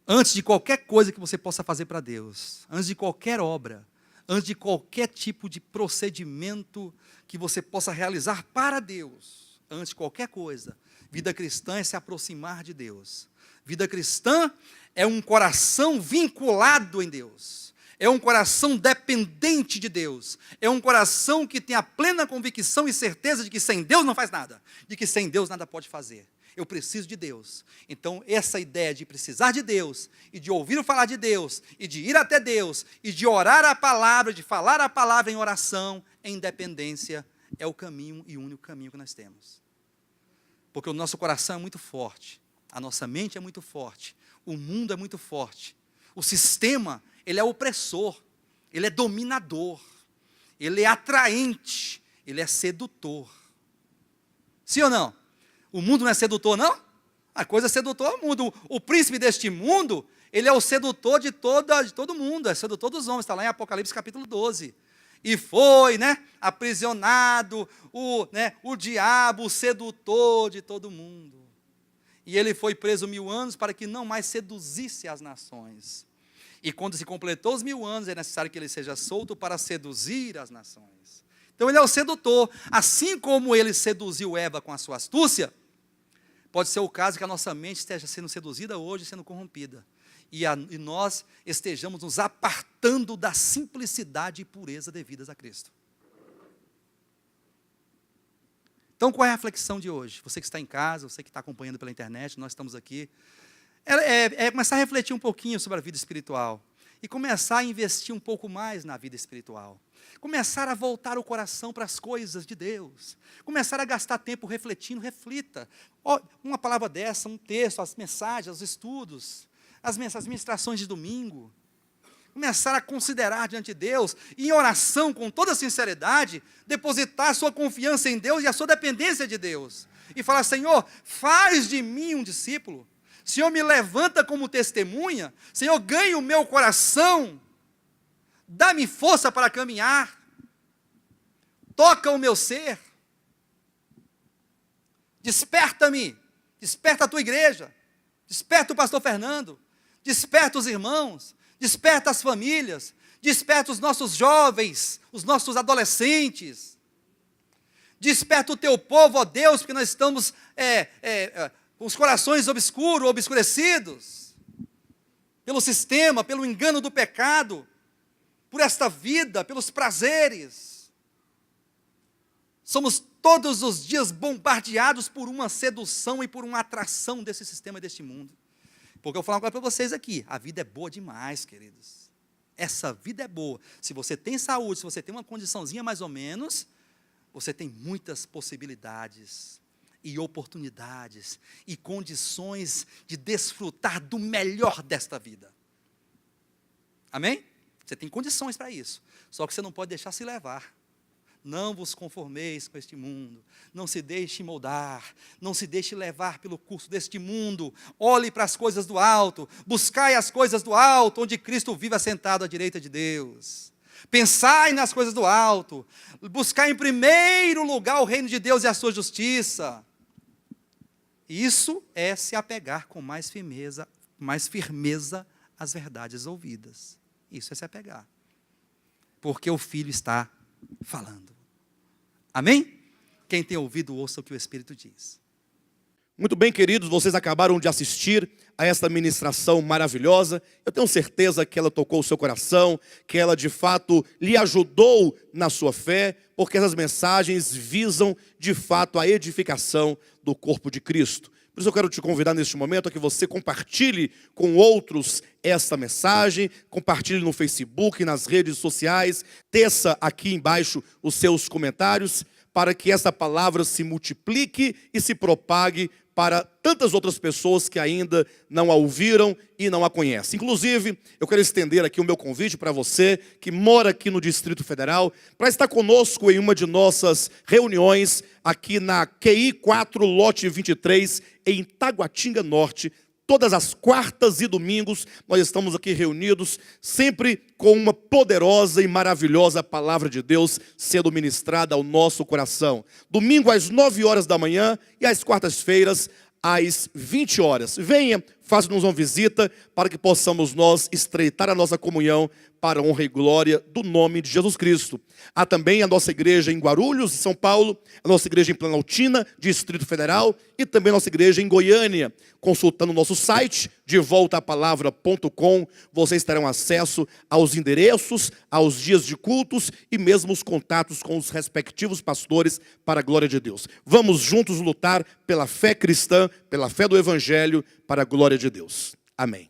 Antes de qualquer coisa que você possa fazer para Deus, antes de qualquer obra, antes de qualquer tipo de procedimento que você possa realizar para Deus, antes de qualquer coisa, vida cristã é se aproximar de Deus. Vida cristã é um coração vinculado em Deus, é um coração dependente de Deus, é um coração que tem a plena convicção e certeza de que sem Deus não faz nada, de que sem Deus nada pode fazer. Eu preciso de Deus. Então essa ideia de precisar de Deus, e de ouvir falar de Deus, e de ir até Deus, e de orar a palavra, de falar a palavra em oração, em dependência, é o caminho e o único caminho que nós temos. Porque o nosso coração é muito forte, a nossa mente é muito forte, o mundo é muito forte, o sistema, ele é opressor, ele é dominador, ele é atraente, ele é sedutor. Sim ou não? O mundo não é sedutor, não? A coisa é sedutora ao mundo. O príncipe deste mundo, ele é o sedutor de todo mundo, é sedutor dos homens, está lá em Apocalipse capítulo 12. E foi, aprisionado o diabo, o sedutor de todo mundo. E ele foi preso 1000 anos para que não mais seduzisse as nações. E quando se completou os 1000 anos, é necessário que ele seja solto para seduzir as nações. Então ele é o sedutor. Assim como ele seduziu Eva com a sua astúcia, pode ser o caso que a nossa mente esteja sendo seduzida hoje, sendo corrompida. E nós estejamos nos apartando da simplicidade e pureza devidas a Cristo. Então, qual é a reflexão de hoje? Você que está em casa, você que está acompanhando pela internet, nós estamos aqui. Começar a refletir um pouquinho sobre a vida espiritual. E começar a investir um pouco mais na vida espiritual. Começar a voltar o coração para as coisas de Deus. Começar a gastar tempo refletindo, reflita. Uma palavra dessa, um texto, as mensagens, os estudos, as ministrações de domingo. Começar a considerar diante de Deus, e em oração, com toda sinceridade, depositar a sua confiança em Deus e a sua dependência de Deus. E falar: Senhor, faz de mim um discípulo. Senhor, me levanta como testemunha. Senhor, ganha o meu coração. Dá-me força para caminhar. Toca o meu ser. Desperta-me. Desperta a tua igreja. Desperta o pastor Fernando. Desperta os irmãos. Desperta as famílias. Desperta os nossos jovens, os nossos adolescentes. Desperta o teu povo, ó Deus, porque nós estamos com os corações obscurecidos pelo sistema, pelo engano do pecado, por esta vida, pelos prazeres. Somos todos os dias bombardeados por uma sedução e por uma atração desse sistema, deste mundo. Porque eu vou falar uma coisa para vocês aqui: a vida é boa demais, queridos. Essa vida é boa. Se você tem saúde, se você tem uma condiçãozinha mais ou menos, você tem muitas possibilidades e oportunidades e condições de desfrutar do melhor desta vida. Amém? Você tem condições para isso. Só que você não pode deixar se levar. Não vos conformeis com este mundo. Não se deixe moldar. Não se deixe levar pelo curso deste mundo. Olhe para as coisas do alto. Buscai as coisas do alto, onde Cristo vive assentado à direita de Deus. Pensai nas coisas do alto. Buscai em primeiro lugar o reino de Deus e a sua justiça. Isso é se apegar com mais firmeza às verdades ouvidas. Isso é se apegar. Porque o Filho está falando. Amém? Quem tem ouvido, ouça o que o Espírito diz. Muito bem, queridos, vocês acabaram de assistir a esta ministração maravilhosa. Eu tenho certeza que ela tocou o seu coração, que ela de fato lhe ajudou na sua fé, porque essas mensagens visam de fato a edificação do corpo de Cristo. Por isso eu quero te convidar neste momento a que você compartilhe com outros esta mensagem, compartilhe no Facebook, nas redes sociais, teça aqui embaixo os seus comentários, para que essa palavra se multiplique e se propague para tantas outras pessoas que ainda não a ouviram e não a conhecem. Inclusive, eu quero estender aqui o meu convite para você que mora aqui no Distrito Federal, para estar conosco em uma de nossas reuniões aqui na QI 4, lote 23, em Taguatinga Norte. Todas as quartas e domingos nós estamos aqui reunidos, sempre com uma poderosa e maravilhosa palavra de Deus sendo ministrada ao nosso coração. Domingo às 9 horas da manhã e às quartas-feiras às 20 horas. Venha, faça-nos uma visita para que possamos nós estreitar a nossa comunhão para a honra e glória do nome de Jesus Cristo. Há também a nossa igreja em Guarulhos, São Paulo, a nossa igreja em Planaltina, Distrito Federal, e também a nossa igreja em Goiânia. Consultando o nosso site, devoltapalavra.com, vocês terão acesso aos endereços, aos dias de cultos e mesmo os contatos com os respectivos pastores para a glória de Deus. Vamos juntos lutar pela fé cristã, pela fé do Evangelho, para a glória de Deus. Amém.